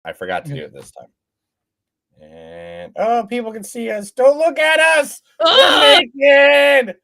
I forgot to Okay. do it this time. And oh, people can see us. Don't look at us. We're Ah! naked.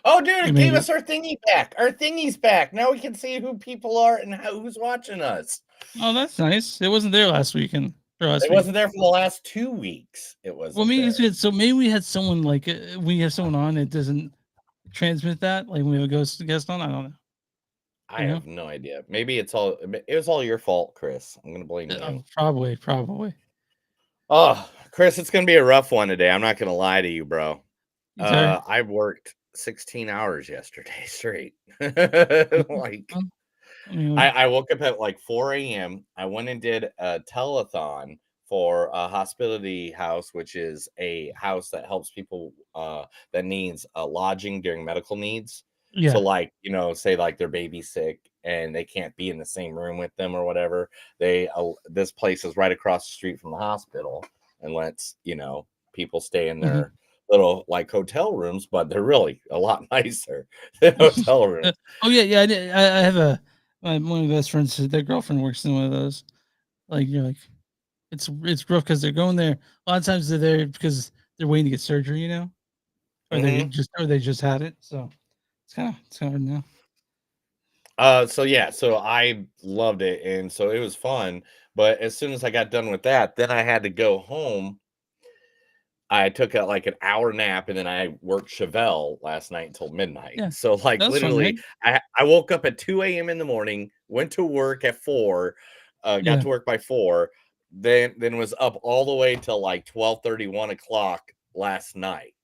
Oh, dude, You it made gave it. us our thingy back. Our thingy's back. Now we can see who people are and who's watching us. Oh, that's nice. It wasn't there last weekend or last It week. wasn't there for the last 2 weeks. It Well, wasn't maybe there. maybe we had someone like we have someone on that doesn't transmit that. Like when we have a guest on. I don't know. I You know. have no idea. Maybe it was all your fault, Chris. I'm gonna blame you. Probably. Oh, Chris, it's gonna be a rough one today. I'm not gonna lie to you, bro. You tired? I worked 16 hours yesterday straight. Like Well, I mean, I woke up at like 4 a.m. I went and did a telethon for a hospitality house, which is a house that helps people that needs lodging during medical needs. So, yeah. like, say like their baby's sick and they can't be in the same room with them or whatever. This place is right across the street from the hospital and lets people stay in Mhm. their little like hotel rooms, but they're really a lot nicer than hotel rooms. Oh yeah. I did. I have one of my best friends. Their girlfriend works in one of those. Like you're like, it's rough because they're going there. A lot of times they're there because they're waiting to get surgery. Hmm. Or they just had it. So it's kind of hard now. So yeah, so I loved it, and so it was fun. But as soon as I got done with that, then I had to go home. I took like an hour nap, and then I worked Chevelle last night until midnight. Yeah, So like that was fun, right? literally, I woke up at 2 a.m. in the morning, went to work at 4, got Yeah. to work by 4, then was up all the way till like 12:30, 1 o'clock last night.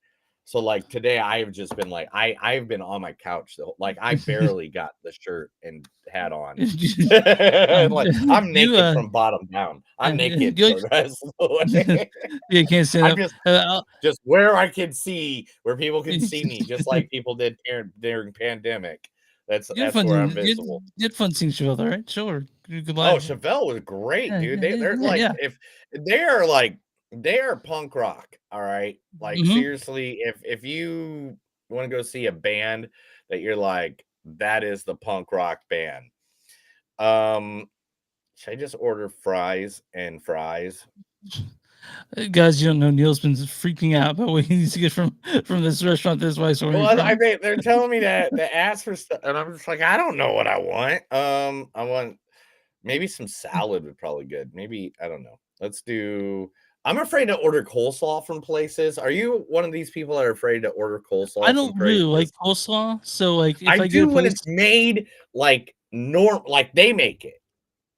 So like today I have just been like I've been on my couch like I barely got the shirt and hat on. Like I'm you naked from bottom down. I'm naked you like, the rest of the way. you can't stand I'm up. just where I can see, where people can see me, just like people did during pandemic. That's You had that's fun. where I'm You visible. had fun seeing Chevelle, though, right? Sure. Oh, Goodbye. Chevelle was great, Yeah, dude. yeah, They're yeah, like yeah. if they are like they are punk rock, all right? Like Mm-hmm. seriously, if you want to go see a band that you're like that is the punk rock band. Um should I just order fries and fries? Guys, you don't know Neil's been freaking out about what he needs to get from this restaurant. This why where Well, he's I from. mean, they're telling me that they ask for stuff, and I'm just like, I don't know what I want. I want maybe some salad would probably good. Maybe I don't know. Let's do. I'm afraid to order coleslaw from places. Are you one of these people that are afraid to order I coleslaw from don't really like places? coleslaw, so like if I I get a do when place, it's made like they make it.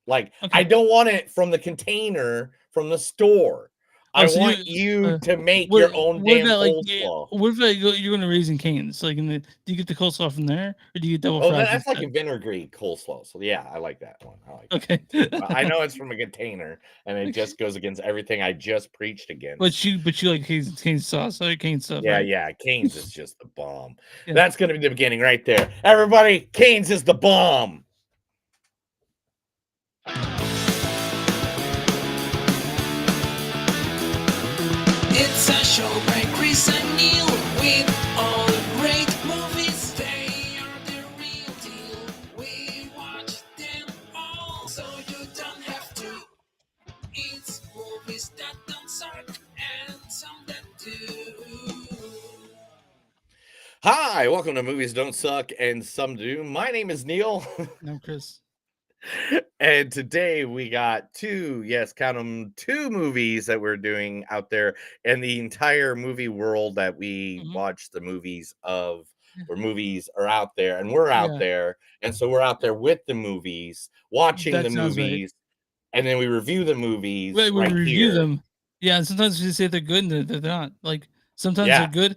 Like I okay. don't want it from the container from the store. Oh, I so want you to make what your own what damn about like coleslaw. what if I go, you're going to Raising Cane's? Like, do you get the coleslaw from there, or do you get double Oh, fries that's like instead? a vinegary coleslaw. So yeah, I like that one. I like that Okay, one too. I know it's from a container, and it just goes against everything I just preached against. but you like Cane's sauce, or Cane's stuff, Yeah, right? yeah, Canes is just the bomb. Yeah. That's gonna be the beginning right there. Everybody, Canes is the bomb. It's a show by Chris and Neil with all great movies. They are the real deal. We watch them all, so you don't have to. It's movies that don't suck and some that do. Hi, welcome to Movies Don't Suck and Some Do. My name is Neil. No, Chris. And today we got yes, count them, two movies that we're doing out there in the entire movie world that we Mhm. watch the movies of, Yeah. where movies are out there and we're out Yeah, there. And so we're out there with the movies, watching the that sounds right. movies, and then we review the movies Right, we right review here. them. Yeah, and sometimes we say they're good and they're not. Like sometimes they're Yeah. good,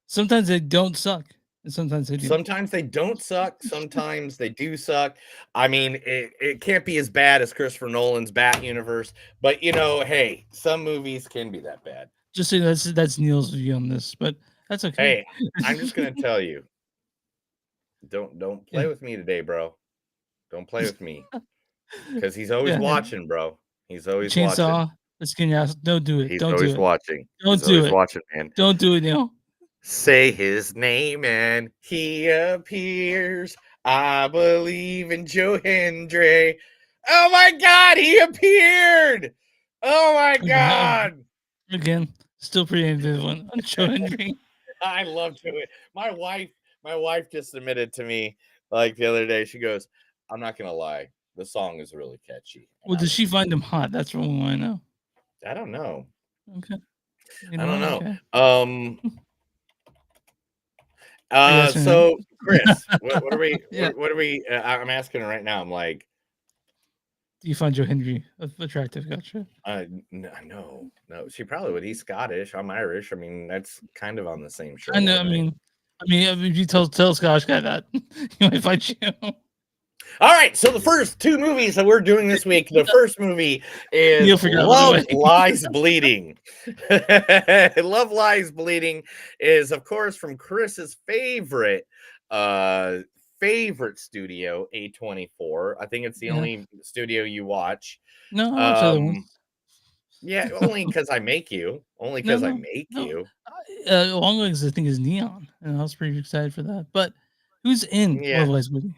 sometimes they don't suck. And sometimes they do. Sometimes they don't suck. Sometimes they do suck. I mean, it can't be as bad as Christopher Nolan's Bat universe, but hey, some movies can be that bad. Just so that's Neil's view on this, but that's okay. Hey, I'm just gonna tell you, don't play with me today, bro. Don't play with me, because he's always watching, bro. He's always Chainsaw, watching. the skinny ass. Don't do it. He's Don't always do it. watching. Don't He's do always it. watching, man. Don't do it, Neil. Say his name and he appears. I believe in Joe Hendry. Oh my God, he appeared! Oh my God! Again, still pretty into this one. Joe Hendry. I love it. My wife just admitted to me like the other day. She goes, "I'm not gonna lie, the song is really catchy." Well, does she find him hot? That's what we want to know. I don't know. Okay. I don't know. Okay. So Chris, what are we? Yeah. What are we? I'm asking her right now. I'm like, do you find Joe Hendry attractive? Gotcha. No. She probably would. He's Scottish. I'm Irish. I mean, that's kind of on the same show. I know. I mean, if you tell a Scottish guy that, he might fight you. All right. So the first two movies that we're doing this week. The first movie is Love Lies Bleeding. Love Lies Bleeding is, of course, from Chris's favorite studio, A24. I think it's the only studio you watch. No, I watch other ones. Yeah, only because I make you. Only because I make you. Long Legs, I think, is Neon, and I was pretty excited for that. But who's in Love Lies Bleeding?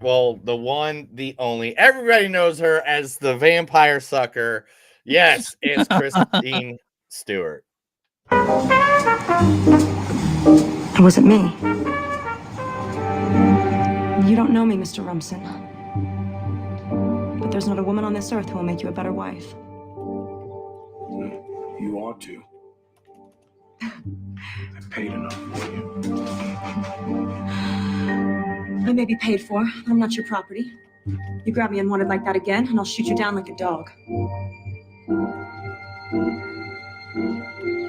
Well, the one, the only. Everybody knows her as the vampire sucker. Yes, it's Kristen Stewart. It wasn't me. You don't know me, Mr. Rumson. But there's not a woman on this earth who will make you a better wife. You ought to. I paid enough for you. I may be paid for, but I'm not your property. You grab me unwanted like that again, and I'll shoot you down like a dog.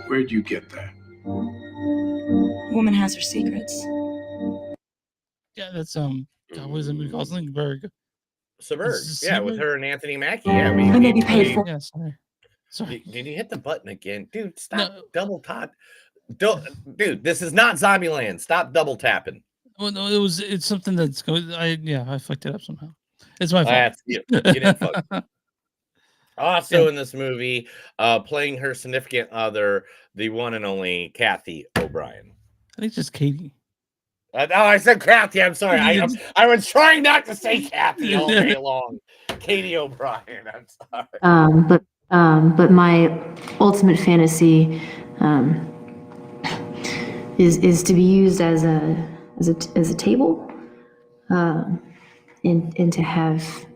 Where'd you get that? A woman has her secrets. Yeah, that's what is it movie called? Submerge. Yeah, Submerge? with her and Anthony Mackie. Yeah, I may be paid for. Yeah, sorry. Did you hit the button again, dude? Stop double tap. Dude, this is not Zombieland. Stop double tapping. Well, no, it's something that's going. I fucked it up somehow. It's my fault. That's you. You didn't fuck. Also in this movie, playing her significant other, the one and only Kathy O'Brien. I think it's just Katie. I said Kathy. I'm sorry. I was trying not to say Kathy all day long. Katie O'Brien. I'm sorry. But my ultimate fantasy is to be used as a table, and to have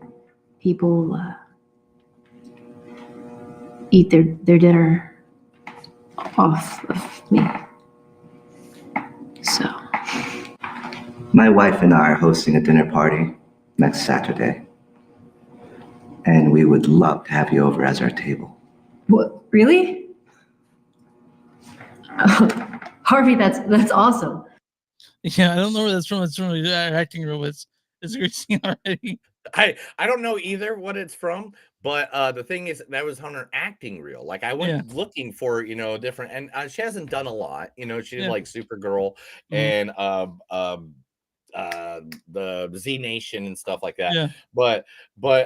people eat their dinner off of me. So. My wife and I are hosting a dinner party next Saturday, and we would love to have you over as our table. What? Really? Harvey, that's awesome. Yeah, I don't know where that's from. It's from the acting role. It's a great scene already. I don't know either what it's from, but the thing is that was on her acting reel. Like I went looking for different, and she hasn't done a lot. She did like Supergirl and the Z Nation and stuff like that. Yeah. But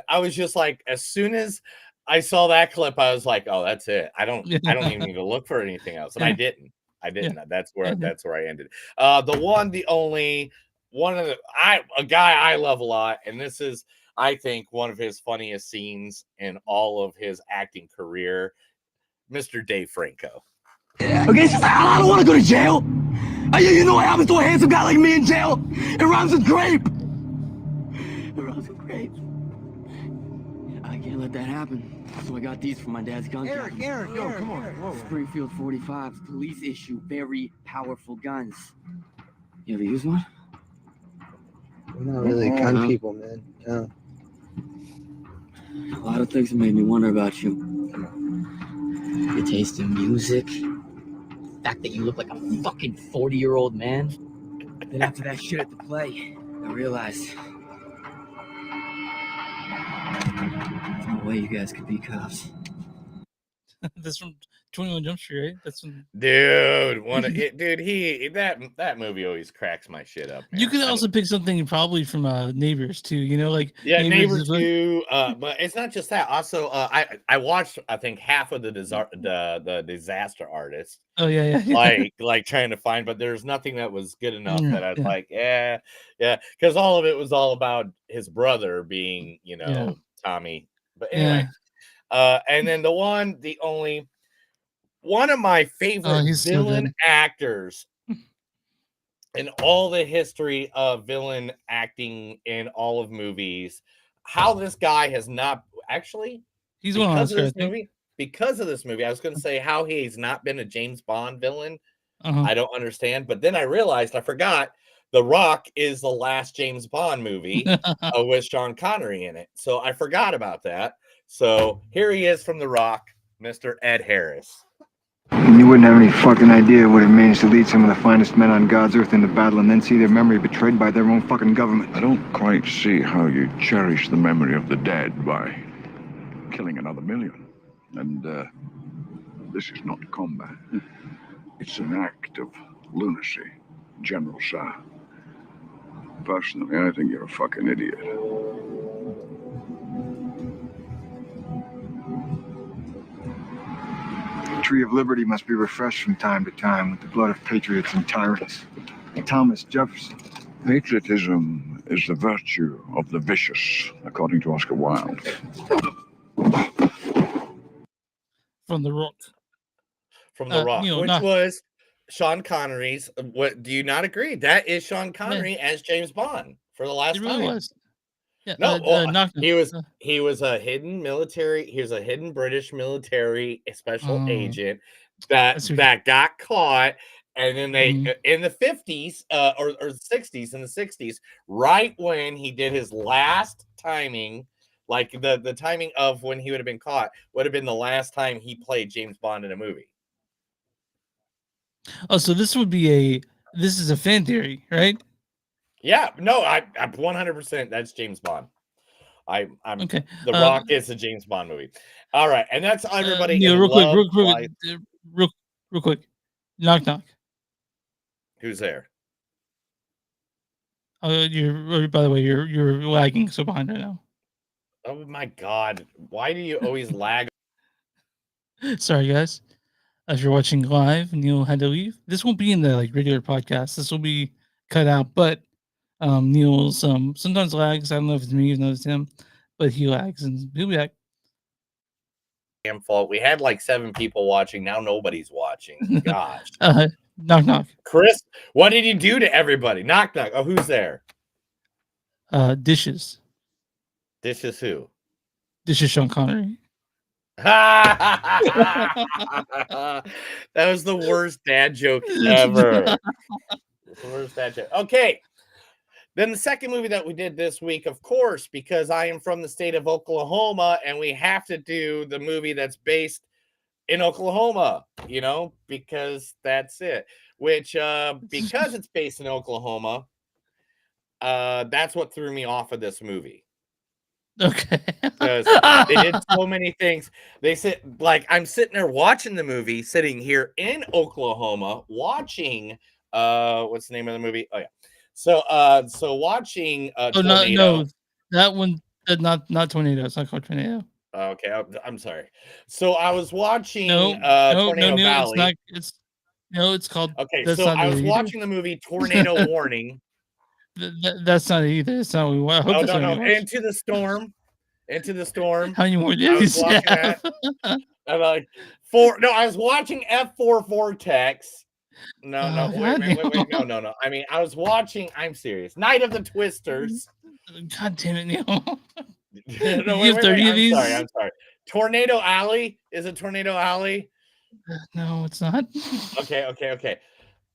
I was just like, as soon as I saw that clip, I was like, oh, that's it. I don't even need to look for anything else. And I didn't. Yeah. That's where I ended. The one, the only a guy I love a lot, and this is, I think, one of his funniest scenes in all of his acting career, Mr. Dave Franco. Okay, so I don't want to go to jail. You know what happens to a handsome guy like me in jail? It rhymes with grape. It rhymes with grape. I can't let that happen. So I got these from my dad's gun shop. Eric, yo, come on. Whoa. Springfield 45s, police issue, very powerful guns. You ever use one? We're not really gun people, man. No. A lot of things have made me wonder about you. Your taste in music. The fact that you look like a fucking 40-year-old man. Then after that shit at the play, I realized there's no way you guys could be cops. That's from 21 Jump Street, right? That's from... Dude, that movie always cracks my shit up. You man. could also pick something probably from Neighbors too. You know, like Neighbors is like- too. But it's not just that. Also, I watched I think half of the Disaster Artist. Oh yeah. like trying to find, but there's nothing that was good enough Yeah, that I was yeah. like, yeah, because all of it was all about his brother being, Tommy. But anyway, and then one of my favorite he's so villain good. actors in all the history of villain acting in all of movies. How this guy has not actually He's one because of of those. this movie. Because of this movie, I was going to say how he's not been a James Bond villain. Uh-huh. I don't understand, but then I realized I forgot The Rock is the last James Bond movie with Sean Connery in it. So I forgot about that. So here he is from The Rock, Mr. Ed Harris. You wouldn't have any fucking idea what it means to lead some of the finest men on God's earth into battle and then see their memory betrayed by their own fucking government. I don't quite see how you cherish the memory of the dead by killing another million. And this is not combat. It's an act of lunacy, General Sir. Personally, I think you're a fucking idiot. The tree of liberty must be refreshed from time to time with the blood of patriots and tyrants. Thomas Jefferson. Patriotism is the virtue of the vicious, according to Oscar Wilde. From The Rock. From The Rock, Neil, which not- was Sean Connery's. What do you not agree? That is Sean Connery as James Bond for the last It really time. was. Yeah, No, Knock he was a hidden military. He was a hidden British military special agent that got caught, and then they in the 50s or 60s, in the 60s, right when he did his last timing, like the timing of when he would have been caught would have been the last time he played James Bond in a movie. Oh, so this is a fan theory, right? Yeah, no, I'm 100%. That's James Bond. I'm okay. The Rock is a James Bond movie. All right, and that's everybody. Neil, in real Love quick, Life. real quick. Knock knock. Who's there? You're by the way, you're lagging so behind right now. Oh my God! Why do you always lag? Sorry, guys. If you're watching live, Neil had to leave. This won't be in the regular podcast. This will be cut out. But Neil's sometimes lags. I don't know if it's me or it's him, but he lags and he'll be back. Damn fault. We had like 7 people watching. Now nobody's watching. Gosh. Knock knock. Chris, what did you do to everybody? Knock knock. Oh, who's there? Dishes. Dishes who? Dishes Sean Connery. That was the worst dad joke ever. The worst dad joke. Okay. Then the second movie that we did this week, of course, because I am from the state of Oklahoma and we have to do the movie that's based in Oklahoma, because that's it. Which, because it's based in Oklahoma, that's what threw me off of this movie. Okay. Because they did so many things. They said, like, I'm sitting there watching the movie, sitting here in Oklahoma, watching what's the name of the movie? Oh yeah. So watching Tornado. No, that one not Tornado. It's not called Tornado. Okay, I'm sorry. So I was watching Tornado Valley. It's called. Okay, so I was watching the movie Tornado Warning. That's not it either. It's not. I hope no. Into the Storm. How many more I did was you watching have? that. I'm like I was watching F4 Vortex. No, wait. No. I mean, I was watching. I'm serious. Night of the Twisters. God damn it, Neil. No, you have 30 of these? I'm sorry. Tornado Alley. Is it Tornado Alley? No, it's not. Okay.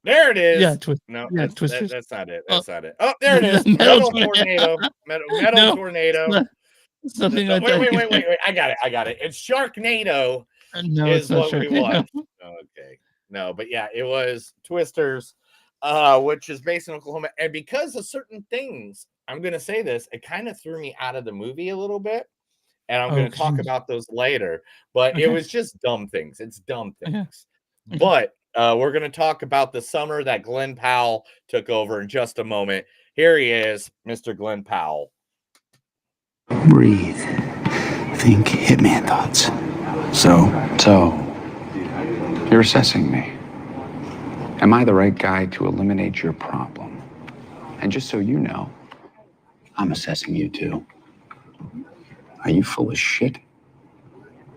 There it is. Yeah, Twisters. That's not it. That's not it. Oh, there it is. Metal Tornado. Metal Tornado. Something like that. Wait. I got it. It's Sharknado. No, is it's not what we Sharknado. watched. Okay. No, but yeah, it was Twisters. which is based in Oklahoma. And because of certain things, I'm going to say this, it kind of threw me out of the movie a little bit. And I'm going to talk about those later. But it was just dumb things. It's dumb things. But we're going to talk about the summer that Glenn Powell took over in just a moment. Here he is, Mr. Glenn Powell. Breathe. Think Hitman thoughts. So, you're assessing me. Am I the right guy to eliminate your problem? And just so you know, I'm assessing you too. Are you full of shit?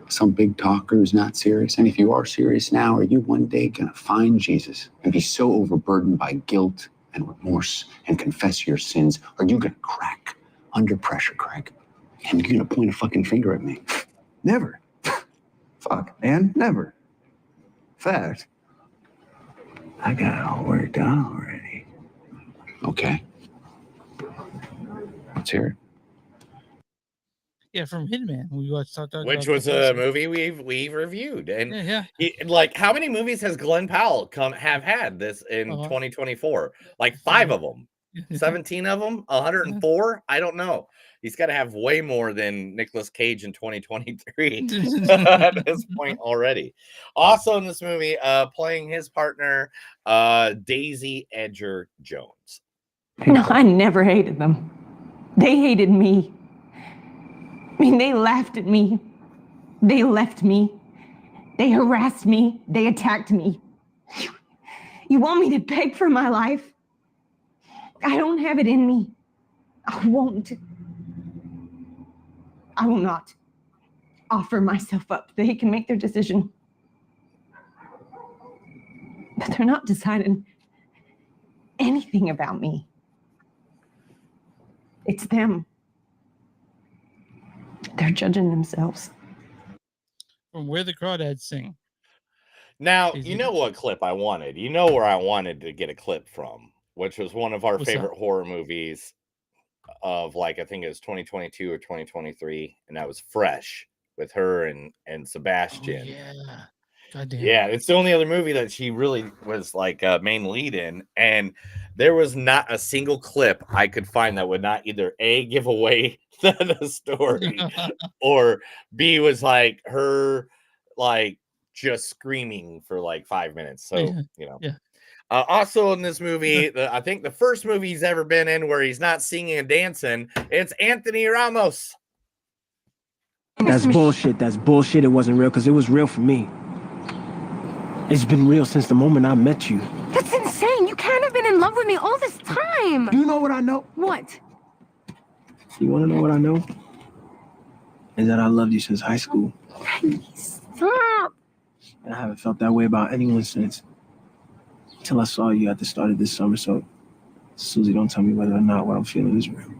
Some big talker who's not serious? And if you are serious now, are you one day gonna find Jesus and be so overburdened by guilt and remorse and confess your sins? Are you gonna crack under pressure, Craig? And you're gonna point a fucking finger at me? Never. Fuck, man, never. Fact. I got it all worked out already. Okay. Let's hear it. Yeah, from Hitman. We watched which was a movie we've reviewed. And yeah. Like, how many movies has Glenn Powell have had this in 2024? Like 5 of them, 17 of them, 104. I don't know. He's got to have way more than Nicolas Cage in 2023 at this point already. Also in this movie, playing his partner, Daisy Edgar Jones. No, I never hated them. They hated me. I mean, they laughed at me. They left me. They harassed me. They attacked me. You want me to beg for my life? I don't have it in me. I won't. I will not offer myself up. They can make their decision. But they're not deciding anything about me. It's them. They're judging themselves. From Where the Crawdads Sing. Now, you know what clip I wanted. You know where I wanted to get a clip from, which was one of our favorite horror movies of, like, I think it was 2022 or 2023, and that was Fresh with her and Sebastian. Oh, yeah. Goddamn. Yeah, it's the only other movie that she really was like a main lead in, and there was not a single clip I could find that would not either A, give away the story, or B, was like her like just screaming for like 5 minutes. So you know. Yeah. Also in this movie, I think the first movie he's ever been in where he's not singing and dancing, it's Anthony Ramos. That's bullshit. That's bullshit. It wasn't real because it was real for me. It's been real since the moment I met you. That's insane. You can't have been in love with me all this time. Do you know what I know? What? You want to know what I know? Is that I loved you since high school. Stop. And I haven't felt that way about anyone since. Until I saw you at the start of this summer. So, Susie, don't tell me whether or not what I'm feeling is real.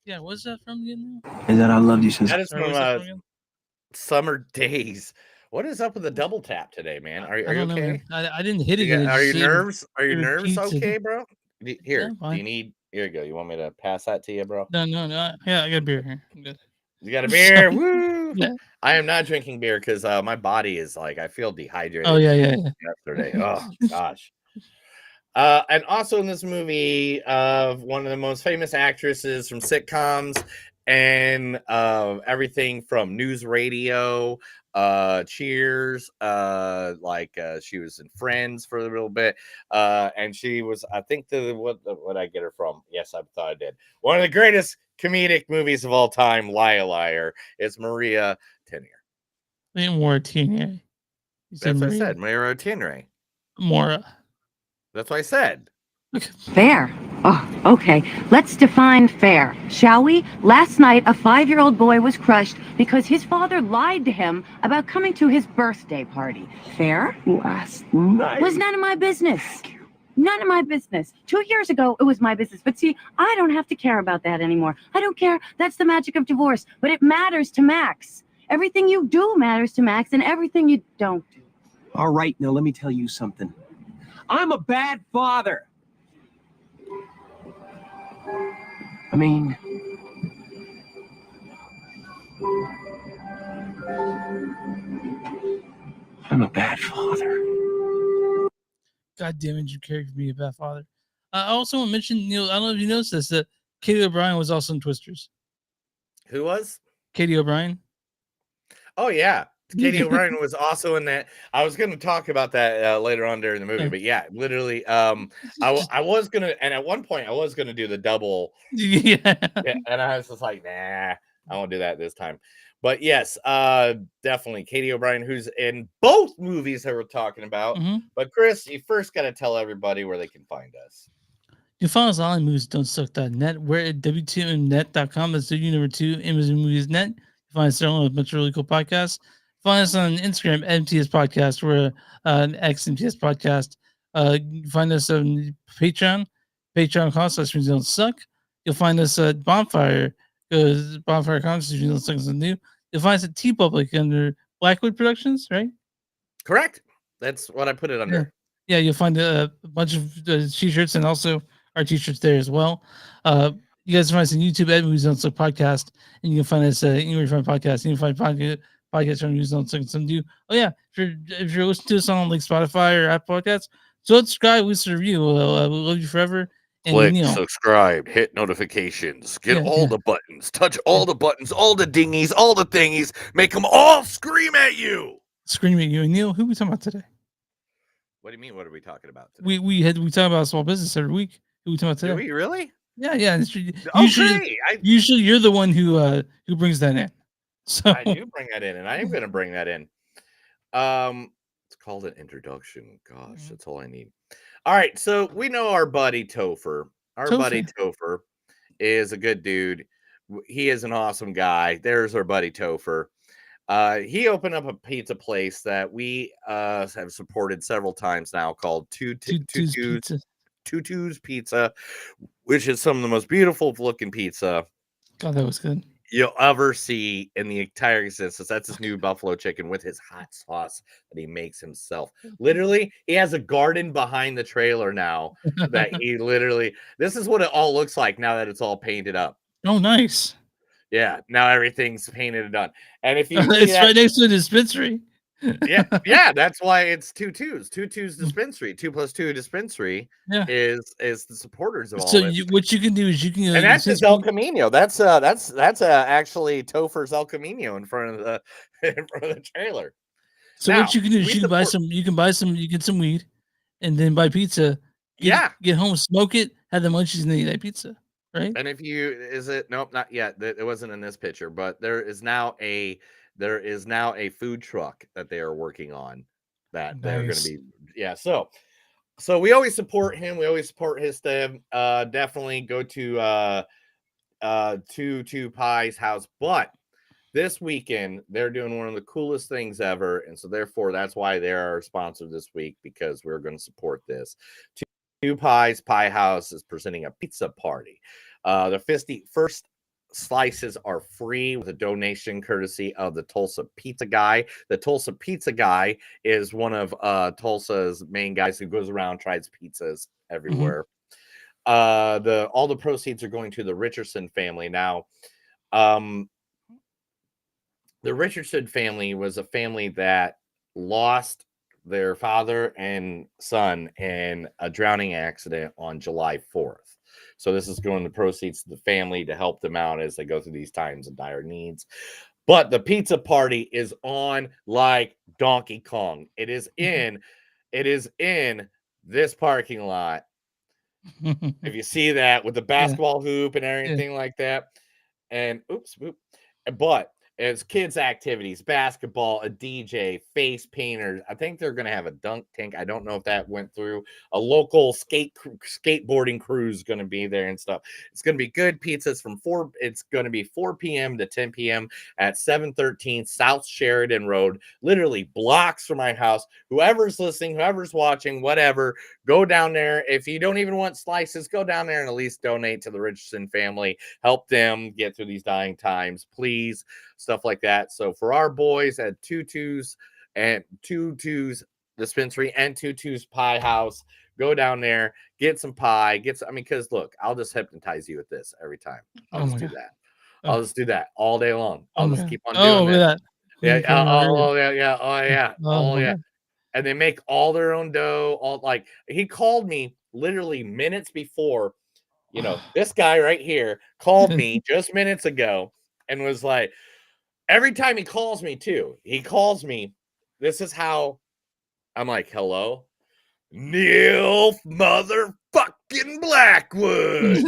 Yeah, what's that from again? Is that I loved you since... That is from Summer Days. What is up with the double tap today, man? Are you okay? I didn't hit it. Are your nerves okay, bro? Here, do you need... Here you go. You want me to pass that to you, bro? No. Yeah, I got a beer here. I'm good. You got a beer? Woo! Yeah. I am not drinking beer because my body is like, I feel dehydrated. Oh, yeah. Yesterday. Oh, gosh. And also in this movie, one of the most famous actresses from sitcoms and everything from news radio, Cheers, she was in Friends for a little bit, and she was, I think, what I get her from? Yes, I thought I did. One of the greatest comedic movies of all time, Liar. It's Maria Tenier. Maura Tenier. That's what I said, Maria Tenier. Maura. That's what I said. Fair. Oh, okay. Let's define fair, shall we? Last night, a 5-year-old boy was crushed because his father lied to him about coming to his birthday party. Fair? Last night. Was none of my business. None of my business. 2 years ago, it was my business. But see, I don't have to care about that anymore. I don't care. That's the magic of divorce. But it matters to Max. Everything you do matters to Max, and everything you don't do. All right, now let me tell you something. I'm a bad father. I mean, I'm a bad father. God damn it, Jim Carrey for being a bad father. I also want to mention, I don't know if you noticed this, that Katie O'Brien was also in Twisters. Who was? Katie O'Brien. Oh yeah, Katie O'Brien was also in that. I was going to talk about that later on during the movie, but yeah, literally, I was gonna, and at one point I was gonna do the double. Yeah, and I was just like, nah, I won't do that this time. But yes, definitely Katie O'Brien, who's in both movies that we're talking about. But Chris, you first got to tell everybody where they can find us. You can find us on moviesdon'tsuck.net. We're at WTMnet.com. That's W2 Amazon Movies Net. You find us there on a bunch of really cool podcasts. Find us on Instagram, MTS Podcast. We're an ex-MTS Podcast. You can find us on Patreon, patreon.com/movies don't suck. You'll find us at Bonfire, because Bonfire Comics is doing something new. You'll find us at TeePublic under Blackwood Productions, right? Correct. That's what I put it under. Yeah, you'll find a bunch of t-shirts and also our t-shirts there as well. You guys can find us on YouTube at Movies Don't Suck Podcast, and you can find us anywhere you find podcasts. You can find podcasts on Movies Don't Suck. Some do. Oh yeah, if you're listening to us on like Spotify or Apple Podcasts, so subscribe, listen, review. We'll love you forever. And, click subscribe, hit notifications, get all the buttons, touch all the buttons, all the dingies, all the thingies, make them all scream at you. Scream at you. And Neil, who are we talking about today? What do you mean? What are we talking about today? We talk about small business every week. Who are we talking about today? Do we really? Yeah. Usually you're the one who brings that in. So I do bring that in, and I am going to bring that in. It's called an introduction. Gosh, that's all I need. All right, so we know our buddy Topher. Buddy Topher is a good dude. He is an awesome guy. There's our buddy Topher. He opened up a pizza place that we have supported several times now called Tutu's Pizza, which is some of the most beautiful looking pizza. God, that was good. You'll ever see in the entire existence. That's his new buffalo chicken with his hot sauce that he makes himself. Literally, he has a garden behind the trailer now that he literally, this is what it all looks like now that it's all painted up. Oh, nice. Yeah, now everything's painted and done. And if you it's right next to the dispensary. yeah, that's why it's Tutu's dispensary. 2 + 2 dispensary is the supporters of all so this. What you can do is you can and that's his El Camino. That's actually Topher's El Camino in front of the trailer. So now, what you can do is you can get some weed and then buy pizza. Get home, smoke it, have the munchies, and then eat that pizza. Right. And if nope, not yet. It wasn't in this picture, but there is now a food truck that they are working on that they're going to be. So we always support him. We always support his stuff. Definitely go to Tutu Pie's house. But this weekend they're doing one of the coolest things ever, and so therefore that's why they're our sponsor this week, because we're going to support this. Tutu Pie's Pie House is presenting a pizza party. The first slices are free with a donation courtesy of the Tulsa Pizza Guy. The Tulsa Pizza Guy is one of Tulsa's main guys who goes around, tries pizzas everywhere. All the proceeds are going to the Richardson family. Now, the Richardson family was a family that lost their father and son in a drowning accident on July 4th. So this is going to proceeds to the family to help them out as they go through these times of dire needs. But the pizza party is on like Donkey Kong. It is in this parking lot. If you see that with the basketball hoop and everything like that. And but it's kids' activities, basketball, a DJ, face painters. I think they're going to have a dunk tank. I don't know if that went through. A local skateboarding crew is going to be there and stuff. It's going to be good pizzas it's going to be 4 p.m. to 10 p.m. at 713 South Sheridan Road, literally blocks from my house. Whoever's listening, whoever's watching, whatever, go down there. If you don't even want slices, go down there and at least donate to the Richardson family. Help them get through these dying times, please. Stuff like that. So for our boys at Tutu's dispensary and Tutu's Pie House, go down there, get some pie, because look, I'll just hypnotize you with this every time. I'll just do that. I'll just do that all day long. I'll just keep on doing that. and they make all their own dough. All like he called me literally minutes before. You know, this guy right here called me just minutes ago and was like, every time he calls me too, he calls me. This is how I'm like, hello, Neil motherfucking Blackwood.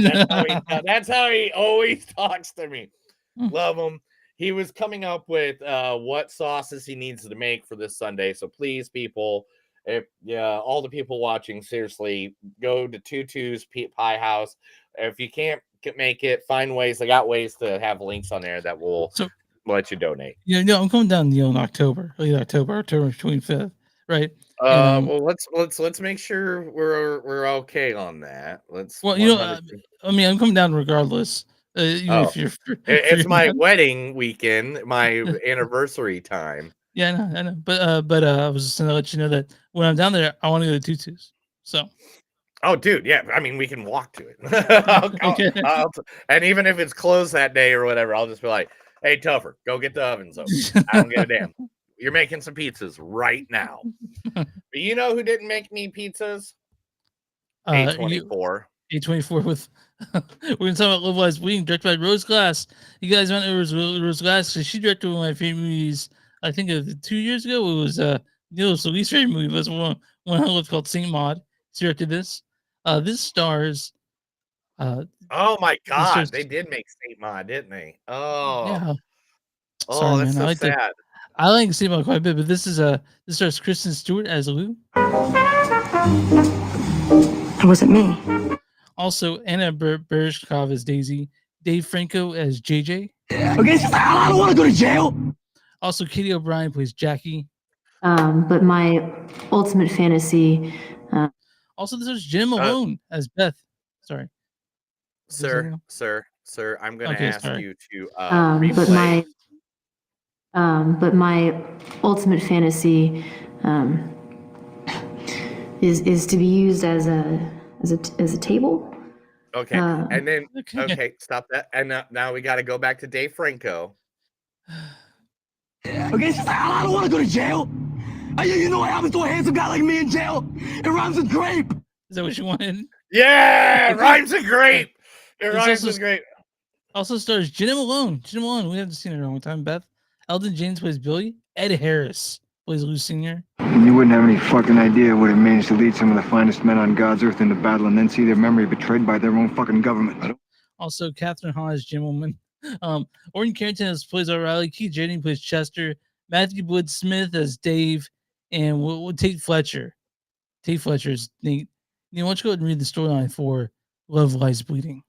That's how he always talks to me. Love him. He was coming up with what sauces he needs to make for this Sunday. So please, people, if all the people watching, seriously, go to Tutu's Pie House. If you can't make it, find ways. I got ways to have links on there that will let you donate. Yeah, no, I'm coming down, in October, October 25th, right? Well, let's make sure we're okay on that. Let's. Well, I mean, I'm coming down regardless. If you're, it's my wedding weekend, my anniversary time. Yeah, I know. But I was just gonna let you know that when I'm down there, I want to go to Tutu's. So. Oh, dude, yeah. I mean, we can walk to it. Okay. And even if it's closed that day or whatever, I'll just be like, "Hey, Tougher, go get the ovens open." I don't give a damn. You're making some pizzas right now. But you know who didn't make me pizzas? A24. A24 with we're gonna talk about Localized Bleeding, directed by Rose Glass. You guys went over Rose Glass. So she directed one of my favorite movies. I think of 2 years ago. It was Neil's least favorite movie was one I loved called Saint Maud. She directed this. This stars. Oh my God, they did make Saint Maud, didn't they? Oh, yeah. Oh, Sorry, that's man. so sad. I like Saint Maud quite a bit, but this stars Kristen Stewart as Lou. It wasn't me. Also, Anna Bereshkov as Daisy, Dave Franco as JJ. Okay, I don't want to go to jail. Also, Katie O'Brien plays Jackie. But my ultimate fantasy. Also, there's Jim Malone as Beth. Sorry, sir. I'm going to ask you to replay. But my ultimate fantasy is to be used as a table. Okay, and then okay, stop that. And now we got to go back to Dave Franco. Okay, I don't want to go to jail. You know what happens to a handsome guy like me in jail? It rhymes with grape. Is that what you wanted? Yeah, it rhymes with grape. It rhymes with grape. Also stars Jenna Malone. Jenna Malone, we haven't seen her in a long time. Beth. Eldon James plays Billy. Ed Harris plays Lou Sr. You wouldn't have any fucking idea what it means to lead some of the finest men on God's earth into battle and then see their memory betrayed by their own fucking government. Also, Catherine Hahn as Jim Woman. Orton Carrington plays O'Reilly. Keith Jardine plays Chester. Matthew Wood Smith as Dave. And we'll Tate Fletcher. Tate Fletcher is Nate. Why don't you go ahead and read the storyline for Love Lies Bleeding?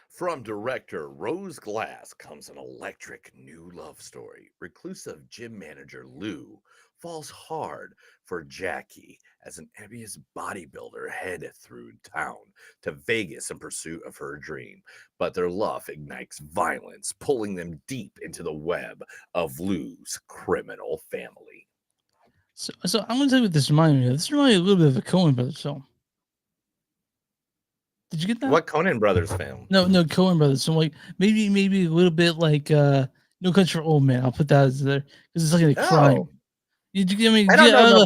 From director Rose Glass comes an electric new love story. Reclusive gym manager Lou falls hard for Jackie as an envious bodybuilder headed through town to Vegas in pursuit of her dream. But their love ignites violence, pulling them deep into the web of Lou's criminal family. So I'm going to tell you what this reminded me of. This reminded me a little bit of a Coen Brothers film. Did you get that? What Coen Brothers film? No, Coen Brothers. So like maybe a little bit like No Country for Old Men. I'll put that as there because it's like a crime. I don't know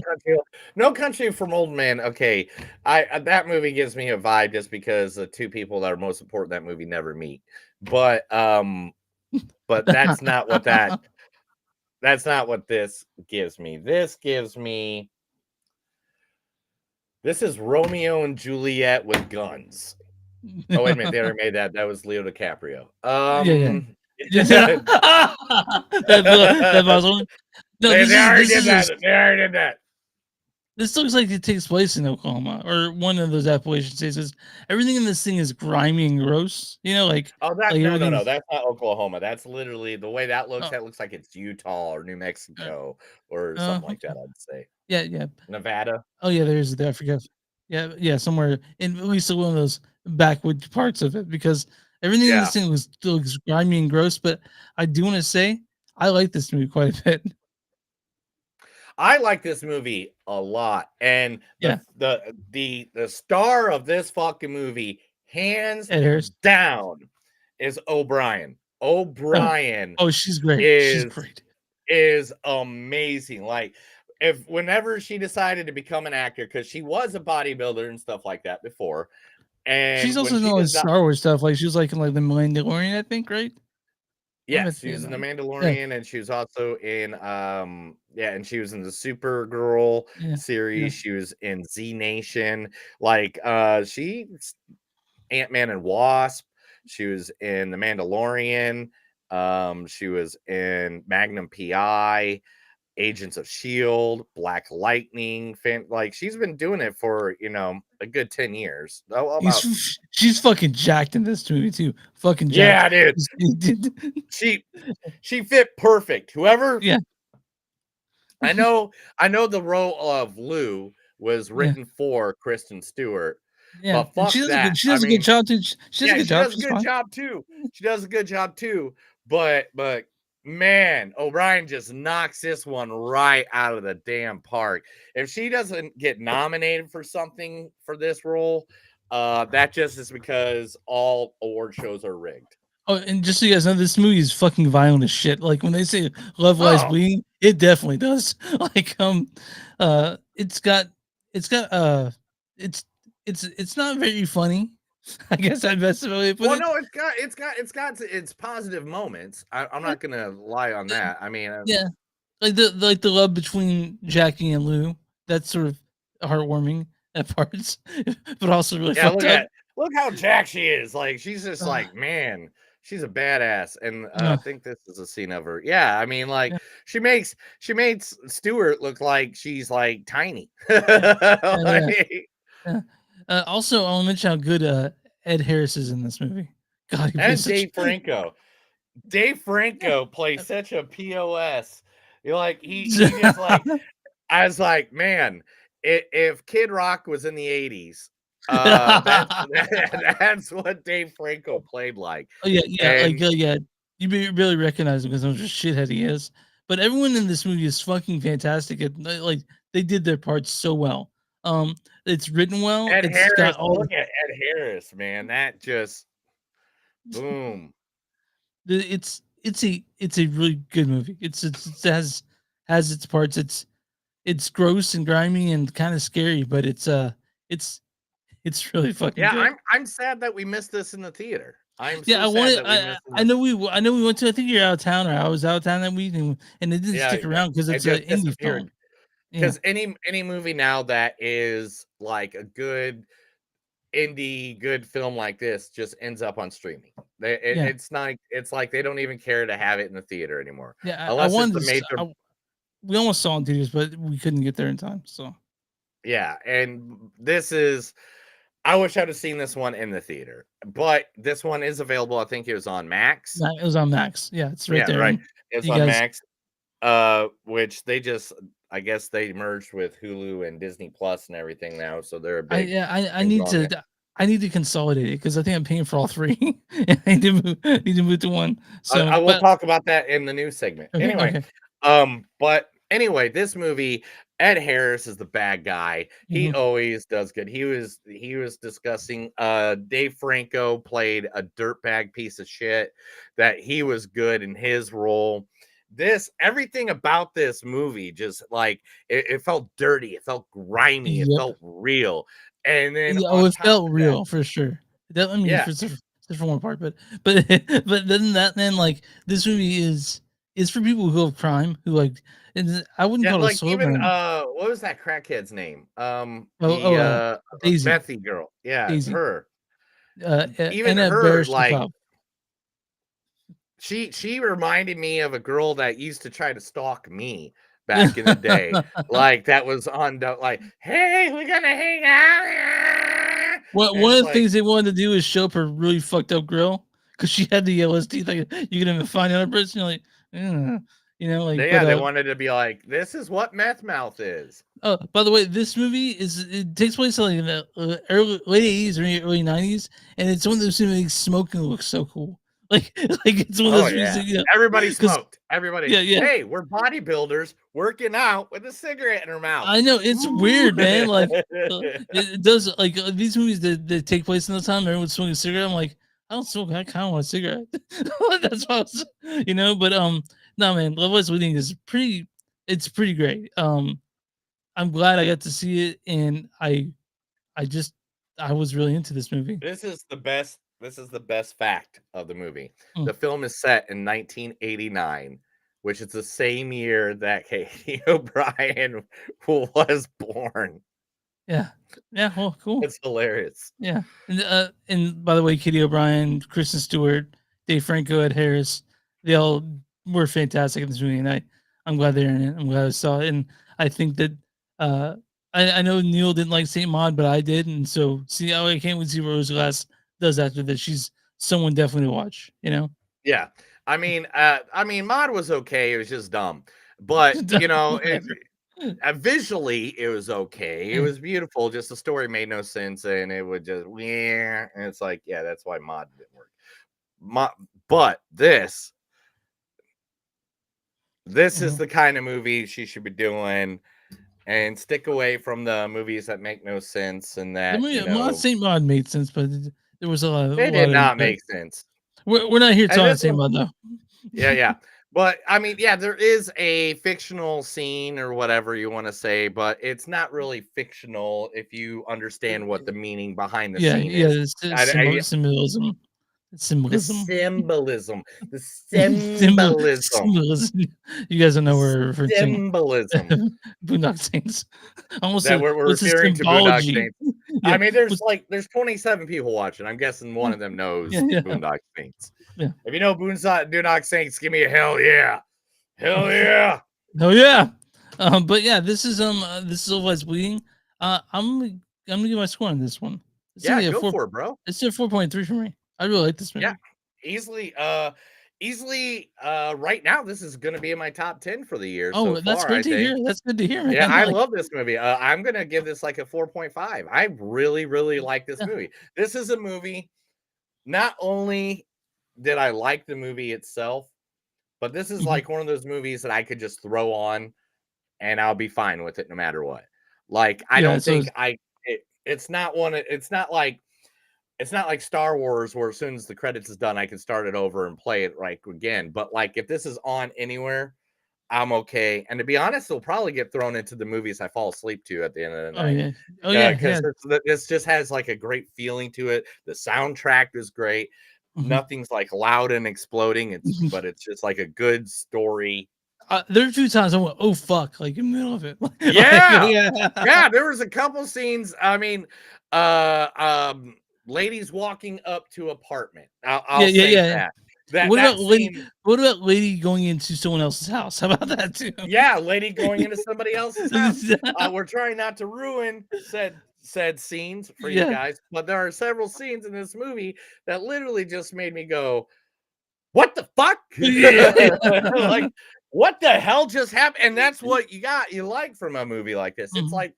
No Country for Old Men. Okay, that movie gives me a vibe just because the two people that are most important in that movie never meet. But that's not what that's not what this gives me. This is Romeo and Juliet with guns. Oh, wait a minute. They already made that. That was Leo DiCaprio. Yeah. that was one. No, they already did that. This looks like it takes place in Oklahoma or one of those Appalachian states. Everything in this thing is grimy and gross. No, that's not Oklahoma. That's literally the way that looks. That looks like it's Utah or New Mexico or something like that. I'd say. Yeah. Nevada. Oh yeah, there's there. I forget. Yeah, somewhere in at least one of those backward parts of it because everything in this thing was still grimy and gross. But I do want to say I like this movie quite a bit. I like this movie a lot, and the star of this fucking movie, hands down, is O'Brien. O'Brien. Oh, she's great. She's great. is amazing. Like, whenever she decided to become an actor, because she was a bodybuilder and stuff like that before, and She's also when in she all this desi- Star Wars stuff. Like she was like in like the Mandalorian, I think, right? Yes, she was in the Mandalorian, and she was also in and she was in the Supergirl Yeah. series. She was in Z Nation. Like she's Ant-Man and Wasp. She was in the Mandalorian. She was in Magnum PI, Agents of Shield, Black Lightning. Like she's been doing it for a good 10 years. She's fucking jacked in this movie too. Fucking Yeah, jacked. dude. She fit perfect. Whoever. Yeah. I know the role of Lou was written for Kristen Stewart. Yeah, But fuck she does that. she does a good job too. She does a good job. She does a good job too. She does a good job too. But man, O'Brien just knocks this one right out of the damn park. If she doesn't get nominated for something for this role, that just is because all award shows are rigged. Oh, and just so you guys know, this movie is fucking violent as shit. Like when they say love lies bleeding, it definitely does. Like it's not very funny. I guess that's the best way to put it. No, it's got its positive moments. I'm not gonna lie on that. I mean, yeah, like the love between Jackie and Lou. That's sort of heartwarming at parts, but also really fucked up. Look how jacked she is. Like she's just like, man, she's a badass. And I think this is a scene of her. Yeah, I mean, like she makes Stewart look like she's like tiny. Also, I want to mention how good Ed Harris is in this movie. God, he and plays Dave Franco. Dave Franco plays such a POS. You're like he just like I was like, man, if Kid Rock was in the 80s, that's what Dave Franco played like. Oh yeah. You really recognize him because how much a shithead he is. But everyone in this movie is fucking fantastic. Like they did their parts so well. It's written well. Ed It's Harris, got all look at Ed Harris, man. That just boom. It's a really good movie. It has its parts. It's gross and grimy and kind of scary, but it's really fucking good. I'm sad that we missed this in the theater. I know we went to, I think you're out of town, or I was out of town that week, and it didn't stick around because it's an indie film. Because any movie now that is like a good indie good film like this just ends up on streaming. It's like they don't even care to have it in the theater anymore. Yeah, unless it's a major. We almost saw it in theaters, but we couldn't get there in time. So yeah, and this is. I wish I'd have seen this one in the theater, but this one is available. I think it was on Max. It was on Max. Yeah, it's right there. Right. It's on Max. Which they just, I guess they merged with Hulu and Disney Plus and everything now, so they're a big. I need to consolidate it because I think I'm paying for all three. I need to move to one. So I will talk about that in the news segment. Okay, anyway, okay. But anyway, this movie, Ed Harris is the bad guy. He always does good. He was discussing Dave Franco played a dirtbag piece of shit, that he was good in his role. Everything about this movie just like it felt dirty, it felt grimy, it felt real. And then it felt real for sure. It's for one part, but then like this movie is for people who love crime, who like. I wouldn't call it a slow even what was that crackhead's name? Daisy. Methy girl. Yeah, Daisy. Her. Even her, like she reminded me of a girl that used to try to stalk me back in the day. Like that was on like, hey, we're gonna hang out. Well, one of the things they wanted to do is show up her really fucked up grill because she had the LSD. Like you can even find another person. You're like, like they wanted to be like, this is what meth mouth is. Oh, by the way, this movie it takes place like in the late 80s or early 90s, and it's one of those movies smoking looks so cool. Like it's one of those movies, everybody smoked. Everybody, yeah. Hey, we're bodybuilders working out with a cigarette in our mouth. I know it's weird, man. Like it does like these movies that take place in the time everyone's smoking a cigarette. I'm like, I don't smoke. I kind of want a cigarette. That's what I was, but No, man, Love Lies Bleeding is pretty. It's pretty great. I'm glad I got to see it, and I was really into this movie. This is the best. This is the best fact of the movie. Mm. The film is set in 1989, which is the same year that Katie O'Brien was born. Yeah. Yeah. Oh, cool. It's hilarious. Yeah. And by the way, Katie O'Brien, Kristen Stewart, Dave Franco, Ed Harris, they all were fantastic in this movie, and I'm glad they're in it. I'm glad I saw it, and I think that I know Neil didn't like Saint Maud, but I did, and so I can't wait to see what Rose Glass does after this. She's someone definitely to watch. You know. Yeah. I mean, Maud was okay. It was just dumb, but you know, visually it was okay. It was beautiful. Just the story made no sense, and it would just and it's like, yeah, that's why Maud didn't work. But this is the kind of movie she should be doing, and stick away from the movies that make no sense and that. Saint Maud made sense, but there was a lot. They did not make sense. We're not here talking Saint Maud though. Yeah. But I mean, yeah, there is a fictional scene or whatever you want to say, but it's not really fictional if you understand what the meaning behind the scene is. Symbolism. The symbolism. You guys don't know we're referring to symbolism. Boondock Saints. Almost that we're referring to Boondock Saints. Yeah. I mean, there's 27 people watching. I'm guessing one of them knows Boondock Saints. Yeah. If you know Boondock Saints, give me a hell yeah. Hell yeah. Hell yeah. But yeah, this is Love Lies Bleeding. I'm gonna give my score on this one. Go for it, bro. It's a 4.3 for me. I really like this movie. Yeah, easily. Right now, this is going to be in my top 10 for the year. Oh, that's good to hear. That's good to hear, man. Yeah, I love this movie. I'm going to give this like a 4.5. I really, really like this movie. This is a movie. Not only did I like the movie itself, but this is like one of those movies that I could just throw on, and I'll be fine with it no matter what. Like I don't think it's not one. It's not like Star Wars where as soon as the credits is done, I can start it over and play it right again. But like if this is on anywhere, I'm okay. And to be honest, it'll probably get thrown into the movies I fall asleep to at the end of the night. Because this just has like a great feeling to it. The soundtrack is great. Nothing's like loud and exploding. But it's just like a good story. There are 2 times I went, oh fuck, like in the middle of it. Yeah. There was a couple scenes. I mean, ladies walking up to apartment. I'll say that. What about lady going into someone else's house? How about that too? Yeah, lady going into somebody else's house. We're trying not to ruin said scenes for you guys, but there are several scenes in this movie that literally just made me go, "What the fuck?" Like, what the hell just happened? And that's what you like from a movie like this. It's like.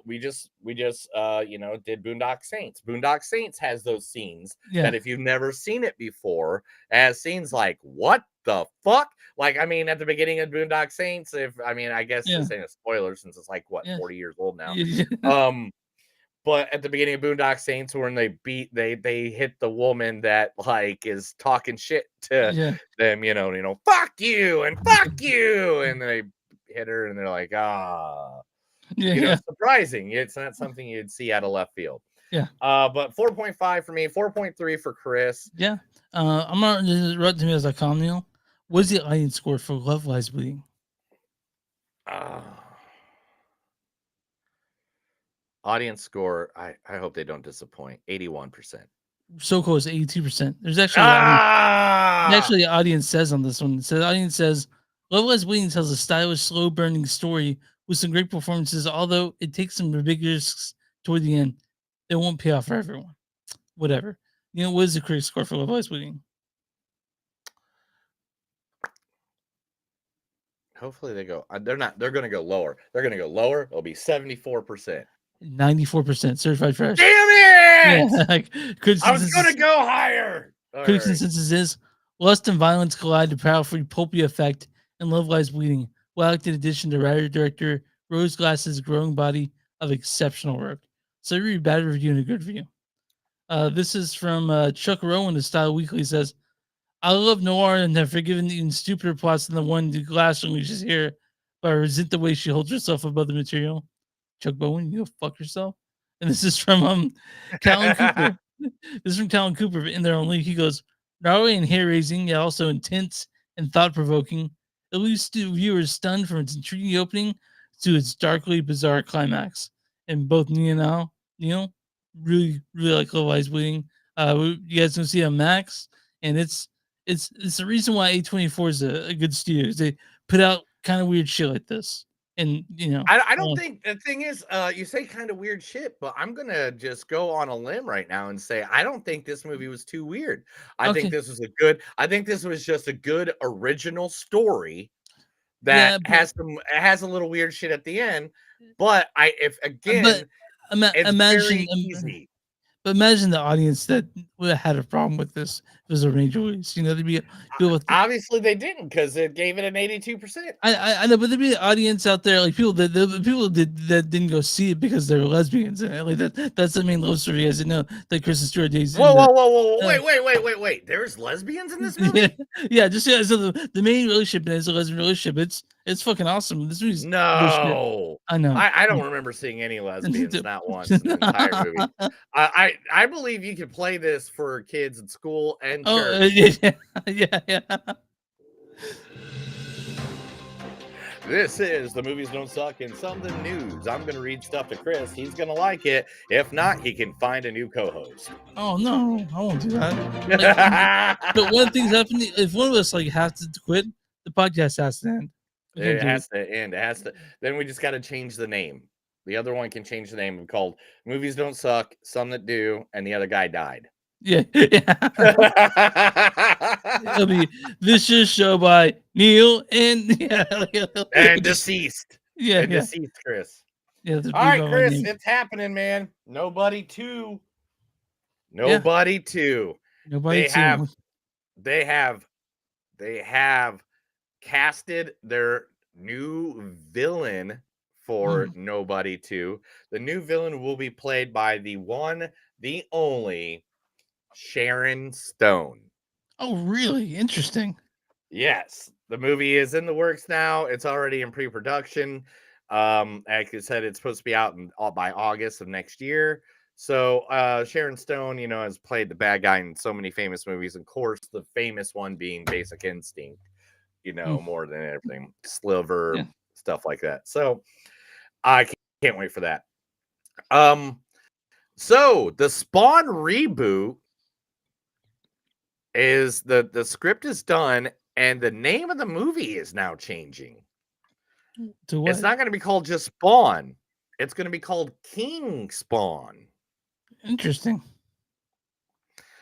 We just did Boondock Saints. Boondock Saints has those scenes that if you've never seen it before, has scenes like what the fuck? Like, I mean, at the beginning of Boondock Saints, I guess this ain't a spoiler since it's like 40 years old now. But at the beginning of Boondock Saints, when they hit the woman that like is talking shit to them, fuck you and fuck you, and they hit her and they're like, surprising. It's not something you'd see out of left field. Yeah. But 4.5 for me, 4.3 for Chris. Yeah. I'm not Rotten Tomatoes.com, Neil. What is the audience score for Love Lies Bleeding? Audience score, I hope they don't disappoint. 81%. So close, 82%. There's actually the audience says on this one. So the audience says Love Lies Bleeding tells a stylish, slow burning story with some great performances, although it takes some big risks toward the end. It won't pay off for everyone. Whatever. What is the critic score for Love Lies Bleeding? Hopefully they go. They're going to go lower. They're going to go lower. It'll be 74%. 94% certified fresh. Damn it! Yeah, I was going to go higher. Critics' consensus is lust and violence collide to powerfully pulpy effect, and Love Lies Bleeding. Well-acted addition to writer-director Rose Glass's growing body of exceptional work. So read a bad review and a good review. This is from Chuck Rowan of Style Weekly. Says, I love noir and have forgiven even stupider plots than the one the glass unleashes here, but I resent the way she holds herself above the material. Chuck Bowen, you go fuck yourself. And this is from Callan Cooper. This is from Callan Cooper in their own league. He goes, not only in hair raising, yet also intense and thought provoking. It leaves viewers stunned from its intriguing opening to its darkly bizarre climax. And both Neil really like Love Lies Bleeding. You guys can see it on Max, and it's the reason why A24 is a good studio. They put out kind of weird shit like this. And I don't think the thing is, you say kind of weird shit, but I'm gonna just go on a limb right now and say I don't think this movie was too weird. I think this was I think this was just a good original story that has a little weird shit at the end. But it's very easy. But imagine the audience that would have had a problem with this. If it was a range release, they'd be obviously they didn't because it gave it an 82%. I know, but there'd be an audience out there, like people that didn't go see it because they were lesbians. Like that's the main love story, as you know. That Kristen Stewart dates. Whoa! Wait! There's lesbians in this movie? Yeah. Just so the main relationship is a lesbian relationship. It's fucking awesome. This movie's no. I know. I don't remember seeing any lesbians, not once in the entire movie. I believe you could play this for kids in school and church. Yeah. This is the Movies Don't Suck in Something News. I'm going to read stuff to Chris. He's going to like it. If not, he can find a new co-host. Oh, no. I won't do that. But one of the things happening, if one of us has to quit, the podcast has to end. It has to end. It has to. Then we just got to change the name. The other one can change the name and called Movies Don't Suck, Some That Do, and the other guy died. Yeah. It'll be This Is Show by Neil and Deceased. Yeah. Deceased Chris. Yeah. All right, Chris, it's happening, man. Nobody 2. Nobody 2. Nobody 2. They have casted their new villain for Nobody 2. The new villain will be played by the one, the only Sharon Stone. Oh, really? Interesting. Yes. The movie is in the works now. It's already in pre-production. Like I said, it's supposed to be out by August of next year. So Sharon Stone, has played the bad guy in so many famous movies. Of course, the famous one being Basic Instinct, more than everything. Sliver, stuff like that. So I can't wait for that. So the Spawn reboot is the script is done and the name of the movie is now changing. To what? It's not going to be called just Spawn. It's going to be called King Spawn. Interesting.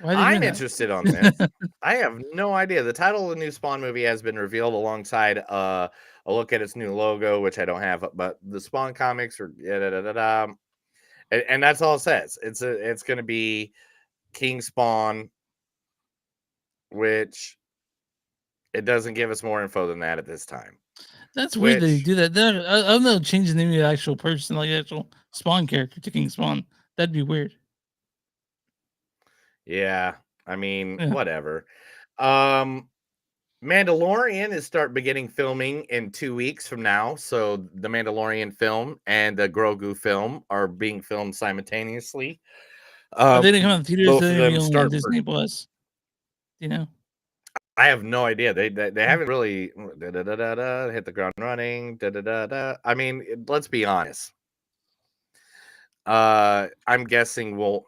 I'm interested on this. I have no idea. The title of the new Spawn movie has been revealed alongside a look at its new logo, which I don't have, but the Spawn comics are and that's all it says. It's going to be King Spawn, which it doesn't give us more info than that at this time. That's weird that you do that. I don't know, change the name of the actual person, like the actual Spawn character to King Spawn. That'd be weird. Yeah, I mean, whatever. Mandalorian is beginning filming in 2 weeks from now. So the Mandalorian film and the Grogu film are being filmed simultaneously. Are they didn't come out in theaters? Both of them start Disney Plus. Do you know? I have no idea. They haven't really hit the ground running. I mean, let's be honest. I'm guessing